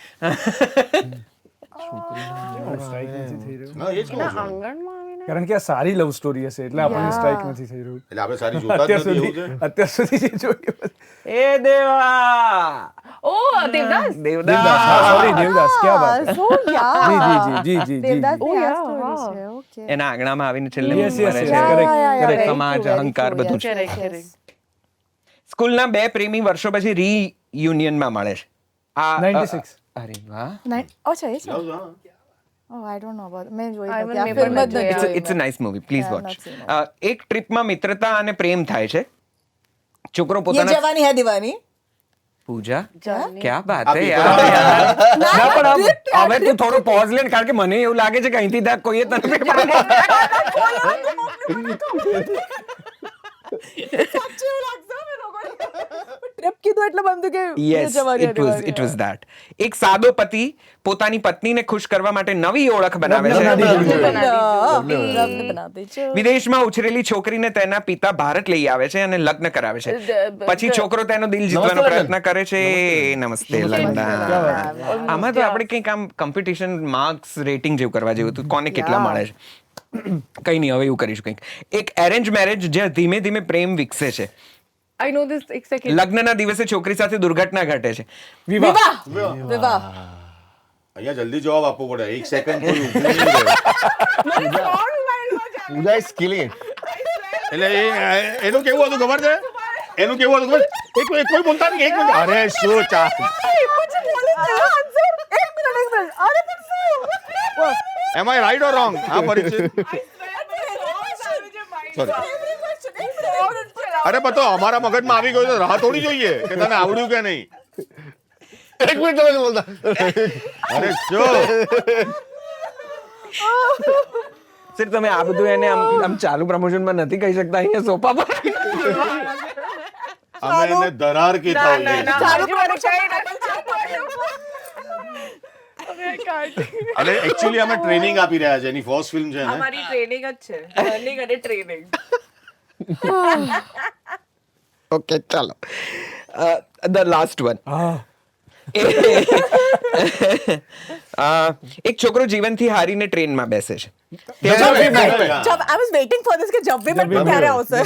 Strike નથી થઈ રહ્યું.
હા, એ જ કહું છું.
આંગણમાં આવીને
કારણ કે આ સારી લવ સ્ટોરી હશે એટલે આપણને સ્ટ્રાઇક નથી થઈ રહ્યું.
એટલે આપણે સારી જોતા જ નથી એવું છે.
અત્યાર સુધી જે જોયું.
એ દેવા,
ઓ દેવદાસ
દેવદાસ.
સોરી દેવદાસ, ક્યાં વાત હે?
So, yeah.
જી જી જી જી જી
દેવદાસની
Oh,
આ
yeah,
story
wow.
છે. Okay.
એના આંગણામાં આવીને છેલ્લે
Yes, yes,
મરે
yes,
છે.
correct,
correct.
સમાજ,
Very true,
અહંકાર,
very
બધું જ.
true.
Correct,
Yes,
correct.
સ્કૂલના બે પ્રેમી વર્ષો પછી રીયુનિયનમાં મળે છે. આ
96.
અરે વાહ.
અચ્છા, એ છે?
જાઓ, જાઓ.
Oh, I don't know about it. મેં જોઈ
I
નથી. આ
will
film જ
never
નથી
જોઈ.
જોઈ
it's a nice movie, please
Yeah,
watch.
not seen
એક ટ્રીપમાં મિત્રતા અને પ્રેમ થાય છે. છોકરો
મેં. યે
પોતાના
જવાની હે દીવાની.
પૂજા,
જાની.
ક્યાં બાત
આ
હે
પીપળા
યાર.
ના,
ના, પણ
trip,
હવે તું થોડો પોઝ લે ને, કારણ કે મને એવું લાગે છે કે અહીંથી ત્યાં કોઈએ તને
સાચું એવું લાગશે હો એ લોકોને. Trip કીધું એટલે બંધુ કે યે
યસ,
જવાની હે
ઇટ વોઝ
દીવાની.
ધેટ. એક સાદો પતિ પોતાની પત્નીને ખુશ કરવા માટે નવી ઓળખ બનાવે છે.
રબ બનાતી છે.
વિદેશમાં ઉછરેલી છોકરીને તેના પિતા ભારત લઈ આવે છે અને લગ્ન કરાવે છે. પછી છોકરો તેનો દિલ જીતવાનો
નમસ્તે,
પ્રયત્ન કરે છે. નમસ્તે લંડન. આમાં તો આપણે કંઈક આમ કોમ્પિટિશન માર્ક્સ રેટિંગ જેવું કરવા જેવું હતું, કોને કેટલા મળે છે. કઈ નહીં, હવે એવું કરીશું કંઈક. એક એરેન્જ મેરેજ જ્યાં ધીમે ધીમે પ્રેમ વિકસે છે.
આઈ નો ધીસ એક સેકન્ડ
લગ્નના દિવસે છોકરી સાથે દુર્ઘટના ઘટે છે.
વિવાહ.
વિવાહ.
અહીંયા જલ્દી જવાબ આપવો પડે. એક સેકન્ડ કોઈ ઊભું નહીં રહે.
પૂજા is killing it.
એટલે એનું કેવું હતું ખબર છે? એનું કેવું હતું ખબર? કોઈ બોલતા નહીં, એક મિનિટ. અરે શું ચા. Am I right or wrong? હા, પરિચિત. Sorry. અરે બતો અમારા મગજમાં આવી ગયું તો રાહ થોડી જોઈએ કે તને આવડ્યું કે નહીં.
એક મિનિટ તમે નહીં બોલતા.
અરે શું
સર, તમે આ બધું એને આમ ચાલુ પ્રમોશનમાં નથી કહી શકતા અહીંયા સોફા પર.
અમે એને દરાર કહેતા હોઈએ છીએ. એટલે એકચ્યુઅલી અમે ટ્રેનિંગ આપી રહ્યા છે. એની ફર્સ્ટ ફિલ્મ છે ને.
અમારી ટ્રેનિંગ જ છે, લર્નિંગ અને ટ્રેનિંગ.
ઓકે, ચાલો. The last one. એક છોકરો જીવનથી હારીને ટ્રેનમાં બેસે છે.
I was waiting for this કે જબ વી મેટ ક્યારે આવશે.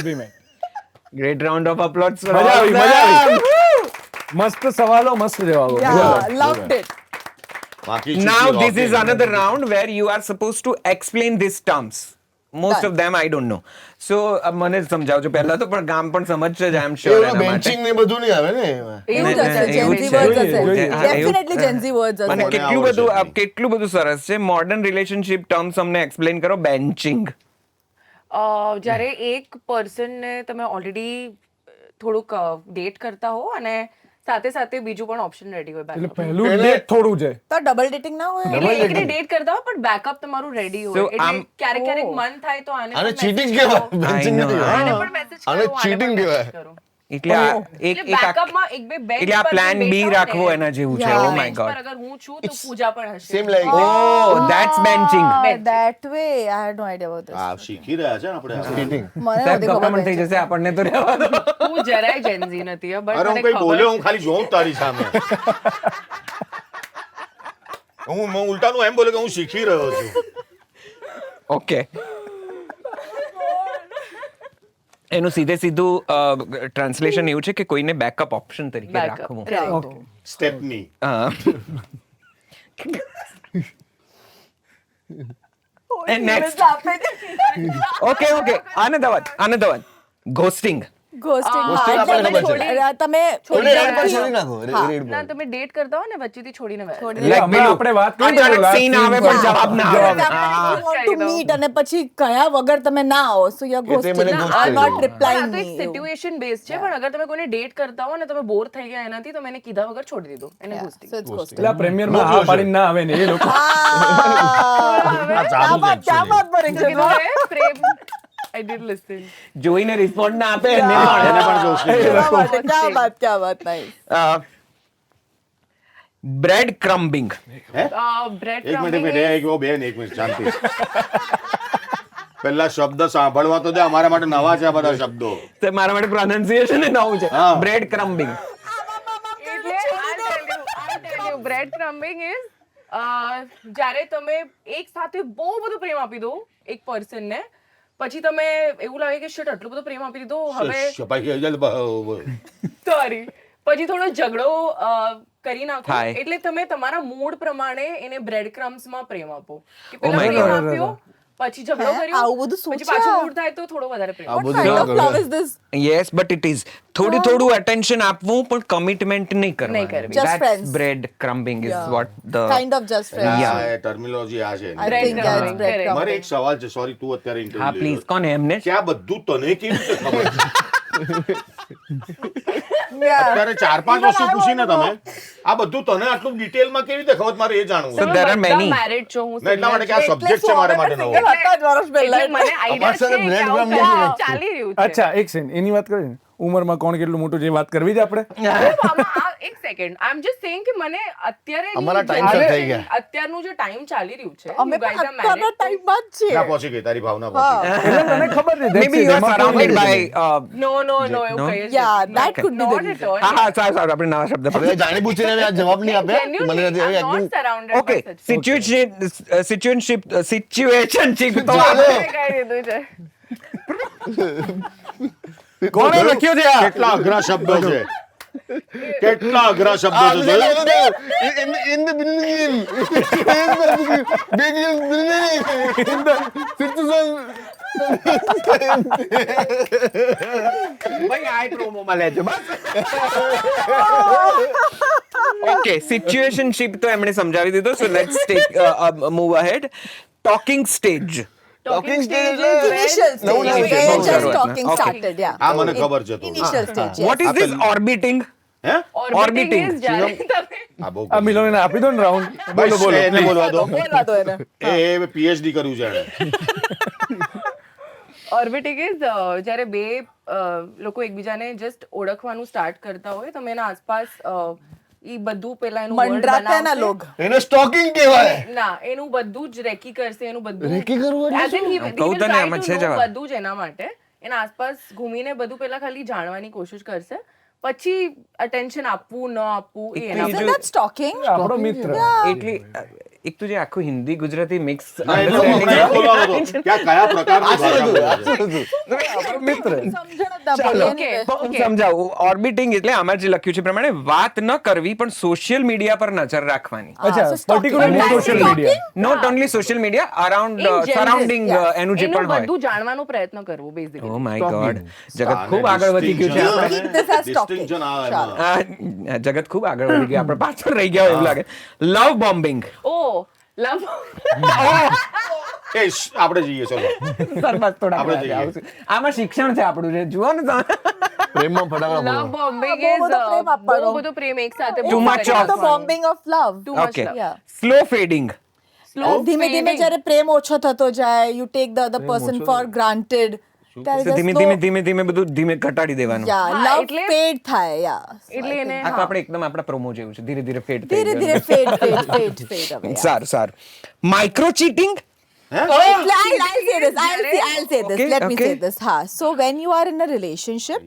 Great round of applause.
મજા આવી, મજા આવી. મસ્ત સવાલો, મસ્ત જવાબો.
Yeah, loved it.
બાકી
Now
ચૂકી
this is
rocket.
another round where you are supposed to explain these terms. Most of them I don't know. So મને સમજાવજો પહેલા તો, પણ ગામ પણ સમજશે જ, I am sure એના માટે.
બેન્ચિંગ ને બધું નહીં આવે ને એમાં.
એવું જ હશે.
એવું
Gen Z
છે.
words હશે.
જોઈએ.
હા, એવું.
Definitely Gen Z words
અને
હશે.
કેટલું
આવડશે
બધું
નહીં.
કેટલું બધું સરસ છે. મોડર્ન રિલેશનશિપ ટર્મ્સ અમને એક્સપ્લેન કરો. બેન્ચિંગ.
જ્યારે એક પર્સનને તમે ઓલરેડી થોડુંક ડેટ કરતા હો અને સાથે સાથે બીજું પણ ઓપ્શન રેડી હોય
એટલે
backup.
પહેલું ડેટ થોડું છે.
તો ડબલ ડેટિંગ ના હોય.
એટલે એકને ડેટ કરતા હો પણ બેકઅપ તમારું રેડી
So,
હોય. એટલે
આમ-
ક્યારેક ક્યારેક મન થાય તો આને
આને
પણ
cheating
message કરો.
કહેવાય. બેન્ચિંગ નથી
know.
કહેવાય.
આને પણ message
આને
કરો,
cheating
પણ
કહેવાય.
message કરો.
એટલે આ એક
એટલે backup-માં એક બે bench
એટલે આ
પર
plan
બેઠા
B
હોય ને,
રાખવો એના જેવું છે.
Yeah.
Oh my
bench
god.
પર અગર હું છું તો પૂજા પણ હશે.
Same like
Oh, that's benching.
That way I had no idea about this.
આ શીખી રહ્યા છે ને આપણે.
cheating.
મને
સાહેબ,
નહોતી ખબર
ગભરામણ થઈ
benching.
જશે આપણને તો રહેવા દો.
હું જરાય Gen Z નથી હો, but
અરે હું
મને
કઈ
ખબર
બોલ્યો, હું
છે.
ખાલી જોઉં તારી સામે. હું ઉલટાનું એમ બોલ્યો કે હું શીખી રહ્યો છું.
ઓકે એનું સીધું ટ્રાન્સલેશન એવું છે કે કોઈને બેકઅપ ઓપ્શન તરીકે રાખવું
Right.
સ્ટેપની
નેક્સ્ટ ઓકે આનંદવન ઘોસ્ટિંગ
Ghosting,
Ghosting
હા,
આપણને
એટલે
ખબર છે.
તમે
રેડ પર છોડી નાખો
હા.
રેડ
ના
પર
તમે ડેટ કરતા હો ને વચ્ચેથી છોડીને વયા જાઓ.
છોડીને
Like
હમણાં આપણે વાત કરી તો last
સીન આવે
scene
પણ
પર
જવાબ ના
જવાબ.
આવે
want to meet અને પછી કયા વગર તમે ના આવો સો યુ આર
એ તે મને
ghosting.
ghost
I'm
કરી
not
દીધું.
replying
આ તો
me.
એક સિચ્યુએશન બેઝ છે પણ અગર તમે કોઈને ડેટ કરતા હો ને તમે બોર થઈ ગયા એનાથી તમે એને કીધા વગર છોડી દીધું એને ghosting.
So it's ghosting.
એટલે આ પ્રીમિયરમાં હા પાડીને ના આવે ને એ લોકો
क्या बात
તો કીધું હે, પ્રેમ I did listen.
જોઈને રિસ્પોન્ડ ના આપે
એને પણ ghosting કહેવાય.
क्या बात nice.
બ્રેડ ક્રમ્બિંગ
Bread
એક
crumbing
મિનિટ એક બેન એક મિનિટ શાંતિ પેલા શબ્દ સાંભળવા તો દે અમારા માટે નવા છે આ બધા શબ્દો
તે મારા માટે પ્રોનાઉન્સિએશન નવું છે
હા.
બ્રેડ ક્રમ્બિંગ
એટલે I'll tell you, bread crumbing is જ્યારે તમે એક સાથે બહુ બધો પ્રેમ આપી દો એક પર્સન ને પછી તમે એવું લાગે કે શિટ આટલો બધો પ્રેમ આપી દીધો હવે સોરી પછી થોડો ઝઘડો કરી નાખો
થાય.
એટલે તમે તમારા મૂડ પ્રમાણે એને બ્રેડ ક્રમ્સ માં પ્રેમ આપો કે
Oh
પેલા
my
પ્રેમ
God.
આપ્યો પછી ઝઘડો
હે?
કર્યો
આવું બધું શું
પછી
છે?
પાછો મૂડ થાય તો થોડો વધારે પ્રેમ
આ
આપો.
બધું
What kind of love is this?
Yes but it is થોડું અટેન્શન આપવું પણ કમિટમેન્ટ નહીં
નહીં
કરવાનું
કરવી.
Just friends.
Breadcrumbing is
Yeah.
What the
Kind of just friends.
Yeah.
Terminology આ છે
I
Bread
think yeah, it's
crumbing,
bread
correct.
મારે
crumbing.
એક સવાલ છે સોરી તું અત્યારે
હા
ઇન્ટરવ્યુ
પ્લીઝ કોને એમને
કે આ બધું તને કેવી રીતે ખબર છે
Yeah.
અત્યારે 4-5 વસ્તુ પૂછીને તમે આ બધું તને આટલું ડિટેલમાં કેવી રીતે ખબર મારે એ જાણવું
So
છે.
there are
બધા
many.
married છો હું
ના, એટલા માટે કે આ
single છું.
સબ્જેક્ટ છે મારા માટે નવો
હતા જ વર્ષ પહેલા
એટલે મને idea
અમારી સાથે
છે કે
bread
આવું
crumbing
કંઈક
નથી.
ચાલી રહ્યું છે.
અચ્છા એક સેકન્ડ એની વાત કરી ને ઉંમરમાં કોણ કેટલું મોટું છે એ વાત કરવી જ આપણે
એક second I M just saying કે મને અત્યારે
અમારા time set થઈ ગયા.
અત્યારનું જે ટાઈમ ચાલી રહ્યું છે
અમે
you guys
પણ
are married.
અત્યારના ટાઈમમાં જ છીએ
ના પહોંચી ગઈ તારી ભાવના પહોંચી ગઈ.
એટલે તને ખબર છે
maybe you are surrounded by
No, એવું
No?
કહીએ જ
Yeah,
નથી.
that could be the
Not at
reason.
all.
હા હા સારું આપણે નવા શબ્દ
હવે જાણી પૂછીને હવે આ જવાબ નહીં આપ્યા
Genuinely,
મને નથી
I'm
હવે
not surrounded
okay
by such
સિચ્યુએશનશિપ તો
people. કહી દીધું છે.
કોણે લખ્યો છે આ
કેટલા અઘરા શબ્દો છે કેટલા અઘરા શબ્દો છે જોયું?
in the beginning
ભાઈ આ પ્રોમોમાં લેજો બસ ઓકે સિચ્યુએશનશિપ તો એમણે સમજાવી દીધો so let's take move ahead talking stage
Talking stage
stage
is
Initial
when-
stage.
Initial
Where
stage.
just
Okay.
talking
Okay.
started, yeah.
આ મને ખબર છે તો
Initial stage, yes.
What is this orbiting
હે
Orbiting
Orbiting.
is જ્યારે તમે
આ બહુ
આ મિલોને આપી દો ને રાઉન્ડ
બોલો બોલો એને બોલવા દો
બોલવા દો એને.
એ PhD કર્યું છે એણે
ઓર્બિટિંગ ઇઝ જ્યારે બે લોકો એકબીજાને જસ્ટ ઓળખવાનું સ્ટાર્ટ કરતા હોય તમે એના આસપાસ ઈ બધું પેલા એનું word
મંડરાતા ના
બનાવશે.
લોગ.
એને સ્ટોકિંગ કહેવાય
ના એનું બધું જ રેકી કરશે એનું બધું
રેકી કરવું એટલે
As in he will
કહું તને
try
આમાં
to
છે
know
જવાબ.
બધું જ એના માટે એના આસપાસ ઘૂમીને બધું પેલા ખાલી જાણવાની કોશિશ કરશે પછી અટેન્શન આપવું ન આપવું એ એના
So that's talking.
આપણો મિત્ર
એટલી એક તો જે આખું હિન્દી ગુજરાતી મિક્સ
ના એટલે હું હમણાં એમ બોલવાનો હતો કે આ કયા પ્રકારની ભાષા બોલે છે.
આપણો મિત્ર
સમજણ જ ના પડી
Okay.
એને.
હું સમજાવું ઓર્બિટિંગ એટલે આમાં જે લખ્યું છે એ પ્રમાણે વાત ન કરવી પણ સોશિયલ મીડિયા પર નજર રાખવાની
અચ્છા
so stalking.
Particularly
But
social
stalking?
Media
not only social media around
In general,
surrounding
yeah.
એનું જે
એનું
પણ હોય
બધું જાણવાનો પ્રયત્ન કરવો બેઝિકલી
ઓ માય ગોડ જગત
આને
ખૂબ આગળ વધી ગયું છે આપણે
distinction-
This has talking.
distinction આવે
ચાલો.
એમાં.
આ જગત ખૂબ આગળ વધી ગયું આપણે પાછળ રહી ગયા હોય એવું લાગે લવ બોમ્બિંગ
ઓ લવ
એ આપણે જઈએ ચલો
સરબત થોડા
આપણે
આગળ
જઈએ.
આવશું. આમાં શિક્ષણ છે આપણું છે જુઓ ને તમે
પ્રેમમાં ફટાકડા
લવ
ફોડો.
બોમ્બિંગ
બહુ
ઇઝ
બધો પ્રેમ આપવાનો.
બહુ બધો પ્રેમ એક સાથે
Too much of-
The bombing of love.
Too much
okay
love.
Yeah.
Slow fading
ધીમે ધીમે જ્યારે પ્રેમ ઓછો થતો જાય you take the other person four granted
ધીમે ધીમે ધીમે ધીમે બધું ધીમે ઘટાડી દેવાનું
યા
હા,
લવ
એટલે-
ફેડ થાય યા
એટલે એને
આ તો આપણે એકદમ આપણા પ્રોમો જેવું છે ધીરે ધીરે ફેડ થઈ
ધીરે
ગયું.
ધીરે ફેડ હવે
સારું સારું micro cheating
I'll say this. I'll say this.
Okay,
Let me
okay.
say this. हाँ. So when you are in a relationship,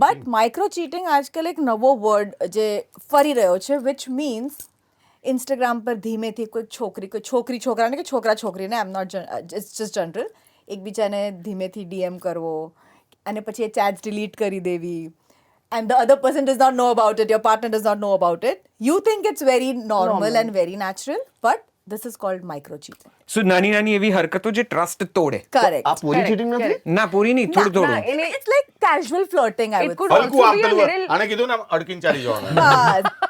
but micro cheating આજકાલ એક નવો word જે ફરી રહ્યો છે, which means ઇન્સ્ટાગ્રામ પર ધીમેથી કોઈ છોકરી છોકરાને કે છોકરા છોકરીને I am not it's just general એકબીજાને ધીમેથી ડીએમ કરવો અને પછી એ ચેટ્સ ડિલીટ કરી દેવી and the other person does not know about it, your partner does not know about it. You think it's very normal and very natural, but this is called micro cheating.
સો નાની નાની એવી હરકતો જે trust તોડે.
Correct.
આ પૂરી cheating નથી?
correct.
ના પૂરી નહીં, થોડું થોડું.
It's like casual flirting, I
It
would
could
say.
હલકું
also be a
આપેલું
little-
આને કીધું ને આમ અડકીને ચાલી જવાનું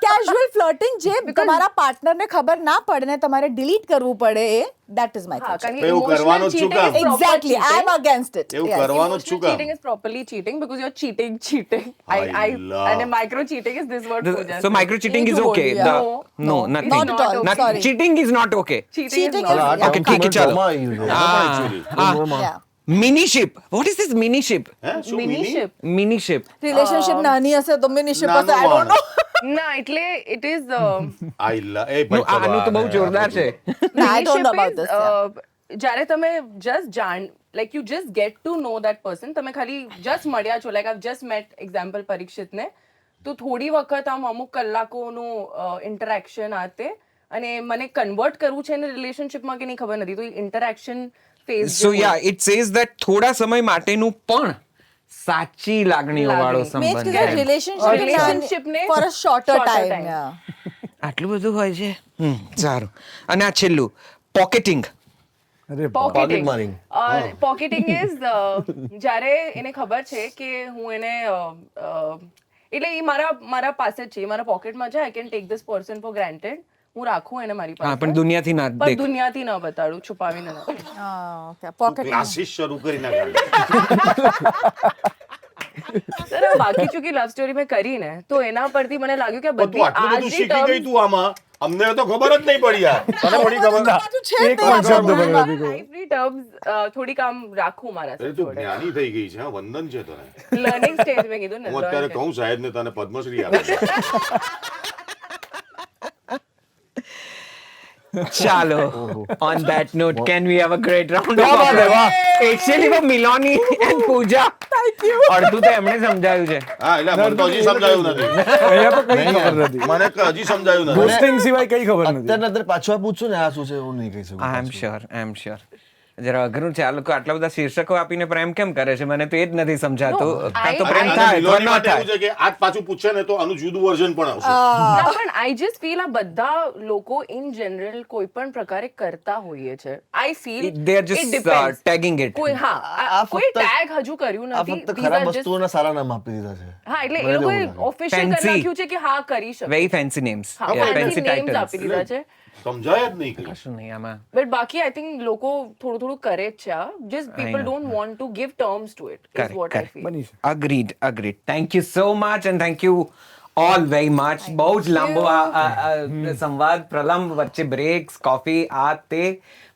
Casual flirting જે તમારા પાર્ટનરને ખબર ના પડે ને તમારે ડિલીટ કરવું પડે એ that is micro
હા,
cheating.
કારણ કે
એવું
emotional
કરવાનું જ શું
cheating
કામ?
is proper
Exactly, I am
cheating.
against it.
એવું
Yes.
કરવાનું જ શું
Emotional
કામ?
cheating is properly cheating because you're cheating.
Allah.
And a micro cheating is this word. Pooja
so
said.
Micro cheating
Need
is
to
okay.
hold, yeah.
No
No,
nothing.
not at all, sorry.
Cheating is not okay.
Cheating
Cheating
is not.
is-
આ
Okay,
આખું
ઠીક છે, ચાલો.
Drama આવી ગયું છે.
actually.
Yeah.
Miniship. What is this miniship?
હે શું
Mini
mini?
ship.
મિનીશિપ.
Relationship નાની હશે તો મિનિશિપ હશે I
નાનું
don't know.
ના એટલે it is
એ ભાઈ
આનું તો બહુ જોરદાર છે.
No, I don't know about
Miniship
this.
is,
Yeah.
જ્યારે તમે just like you just get to know that person, તમે ખાલી just મળ્યા છો, like I've just met example પરીક્ષિતને, તો થોડી વખત આમ અમુક કલાકોનું ઇન્ટરેક્શન આતે અને મને કન્વર્ટ કરવું છે ને રિલેશનશિપમાં કે નહીં ખબર નથી, તો interaction phase
so yeah it says that થોડા સમય માટેનું પણ સાચી લાગણીઓ વાળો
Means
સંબંધ
કે
છે.
Relationship ને
for a shorter
shorter
time.
time.
Yeah.
આટલું બધું હોય છે. સારું. અને આ છેલ્લું પોકેટિંગ.
અરે
પોકેટિંગ
મારી.
પોકેટિંગ ઇઝ જ્યારે એને ખબર છે કે હું એને એટલે એ મારા પાસે જ છે, એ મારા પોકેટમાં છે, I can take this person four granted, હું રાખું એને મારી
હા
પાસે
પણ દુનિયાથી ના
પણ
દેખ.
દુનિયાથી ન બતાડું, છુપાવીને ન.
Okay. Pocket.
ક્લાસીસ શરૂ કરી નાખ્યા
સર બાકી ચૂકી લવ સ્ટોરી મેં કરી ને તો એના પરથી મને લાગ્યું કે
પણ તું
બધી
આટલું બધું
આજની
શીખી ગઈ
terms-
તું આમાં અમને તો ખબર જ નહીં પડી યાર તને પડી ખબર
એક પણ શબ્દ મને નથી ખબર.
લાઈફની ટર્મ્સ થોડીક આમ રાખું મારા
અરે તું જ્ઞાની થઈ ગઈ છે હા, વંદન છે તને
લર્નિંગ સ્ટેજ મેં કીધું ને
હું અત્યારે
learn
કહું સાહેબ ને તને પદ્મશ્રી આપે
ચાલો on that note can we have a great round of applause. Actually વો મિલોની એન્ડ પૂજા અડધું તો એમણે સમજાયું છે.
હા એટલે મને તો હજી સમજાયું નથી
અહીંયા તો કઈ ખબર નથી.
મને હજી સમજાયું નથી
Ghosting સિવાય કઈ ખબર નથી.
અત્યારે પાછું પૂછું ને આ શું છે એવું નહીં કહી શકું.
આઈ એમ શ્યોર જરા અઘરું છે આ લોકો આટલા બધા શીર્ષકો આપીને પ્રેમ કેમ કરે છે મને તો એ જ નથી સમજાતું. કાં તો પ્રેમ
અને
થાય અથવા
મિલોની
ન
માટે એવું
થાય.
છે કે આજ પાછું પૂછશે ને તો આનું જુદું વર્ઝન પણ આવશે
ના પણ આઈ જસ્ટ ફીલ આ બધા લોકો ઇન જનરલ કોઈ પણ પ્રકારે કરતા હોઈએ છે. I feel
They are just tagging it.
કોઈ હા
આ
કોઈ
ફક્ત-
ટેગ હજુ કર્યું
આ
નથી.
ફક્ત
These
ખરાબ
are just-
વસ્તુઓના સારા નામ આપી દીધા છે.
હા એટલે
મને
એ લોકોએ
એવું લાગે.
ઓફિશિયલ કરી
Fancy.
નાખ્યું છે કે હા કરી શકે.
વેરી ફેન્સી નેમ્સ
હા
ફેન્સી
names આપી
ટાઇટલ્સ.
દીધા છે.
સમજાય જ નહીં કઈ
શું નહીં આમાં
બટ બાકી આઈ થિંક લોકો થોડું થોડું કરે જ છે આ. Just people don't want to give terms to it is what I feel.
બની છે.
agreed thank you so much and thank you all very much. બહુ જ લાંબો આ સંવાદ પ્રલંબ વચ્ચે બ્રેક્સ કોફી આ તે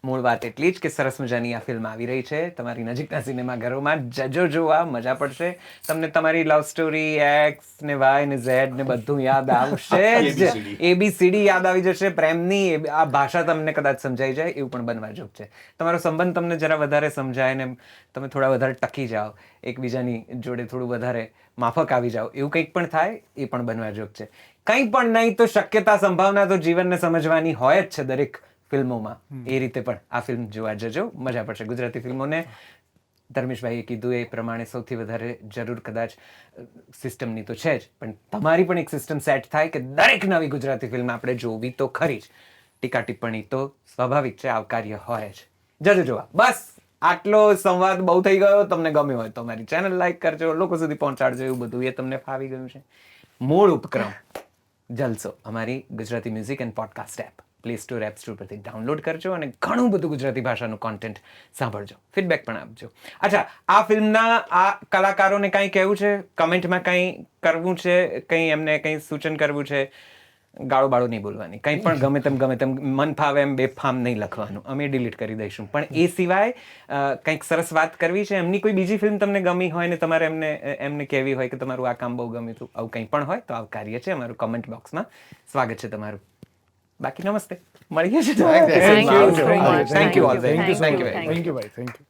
મૂળ વાત એટલી જ કે સરસ મજાની આ ફિલ્મ આવી રહી છે તમારી નજીકના સિનેમાઘરોમાં. જજો જોવા મજા પડશે તમને. તમારી લવ સ્ટોરી એક્સ ને વાય ને ઝેડ ને બધું યાદ આવશે જ. ABCD યાદ આવી જશે પ્રેમની. આ ભાષા તમને કદાચ સમજાઈ જાય એવું પણ બનવા જોગ છે. તમારો સંબંધ તમને જરા વધારે સમજાય ને તમે થોડા વધારે ટકી જાઓ એકબીજાની જોડે થોડું વધારે માફક આવી જાઓ એવું કંઈક પણ થાય એ પણ બનવા જોગ છે. કંઈ પણ નહીં તો શક્યતા સંભાવના તો જીવનને સમજવાની હોય જ છે દરેક ફિલ્મોમાં. એ રીતે પણ આ ફિલ્મ જોવા જજો મજા પડશે. ગુજરાતી ફિલ્મોને ધર્મેશભાઈએ કીધું એ પ્રમાણે સૌથી વધારે જરૂર કદાચ સિસ્ટમની તો છે જ પણ તમારી પણ એક સિસ્ટમ સેટ થાય કે દરેક નવી ગુજરાતી ફિલ્મ આપણે જોવી તો ખરી જ. ટીકા ટિપ્પણી તો સ્વાભાવિક છે આવકાર્ય હોય જ. જજો જોવા. બસ આટલો સંવાદ બહુ થઈ ગયો. તમને ગમ્યો હોય તો મારી ચેનલ લાઈક કરજો લોકો સુધી પહોંચાડજો એવું બધું એ તમને ફાવી ગયું છે. મૂળ ઉપક્રમ જલસો અમારી Gujarati music and podcast app play store app store પરથી ડાઉનલોડ કરજો અને ઘણું બધું ગુજરાતી ભાષાનું કોન્ટેન્ટ સાંભળજો. ફીડબેક પણ આપજો. અચ્છા આ ફિલ્મના આ કલાકારોને કંઈ કહેવું છે કમેન્ટમાં કંઈ કરવું છે કંઈ એમને કંઈ સૂચન કરવું છે. ગાળો બાળો નહીં બોલવાની. કંઈ પણ ગમે તેમ મન ફાવે એમ બેફામ નહીં લખવાનું. અમે ડિલીટ કરી દઈશું. પણ એ સિવાય કંઈક સરસ વાત કરવી છે એમની કોઈ બીજી ફિલ્મ તમને ગમી હોય ને તમારે એમને કહેવી હોય કે તમારું આ કામ બહુ ગમ્યું હતું આવું કંઈ પણ હોય તો આવકાર્ય છે. અમારું કમેન્ટ બોક્સમાં સ્વાગત છે તમારું. બાકી નમસ્તે મળીએ છીએ.
Thank you so much.
Thank you all
Thank you.
Thank you
thank you ભાઈ થેન્ક યુ.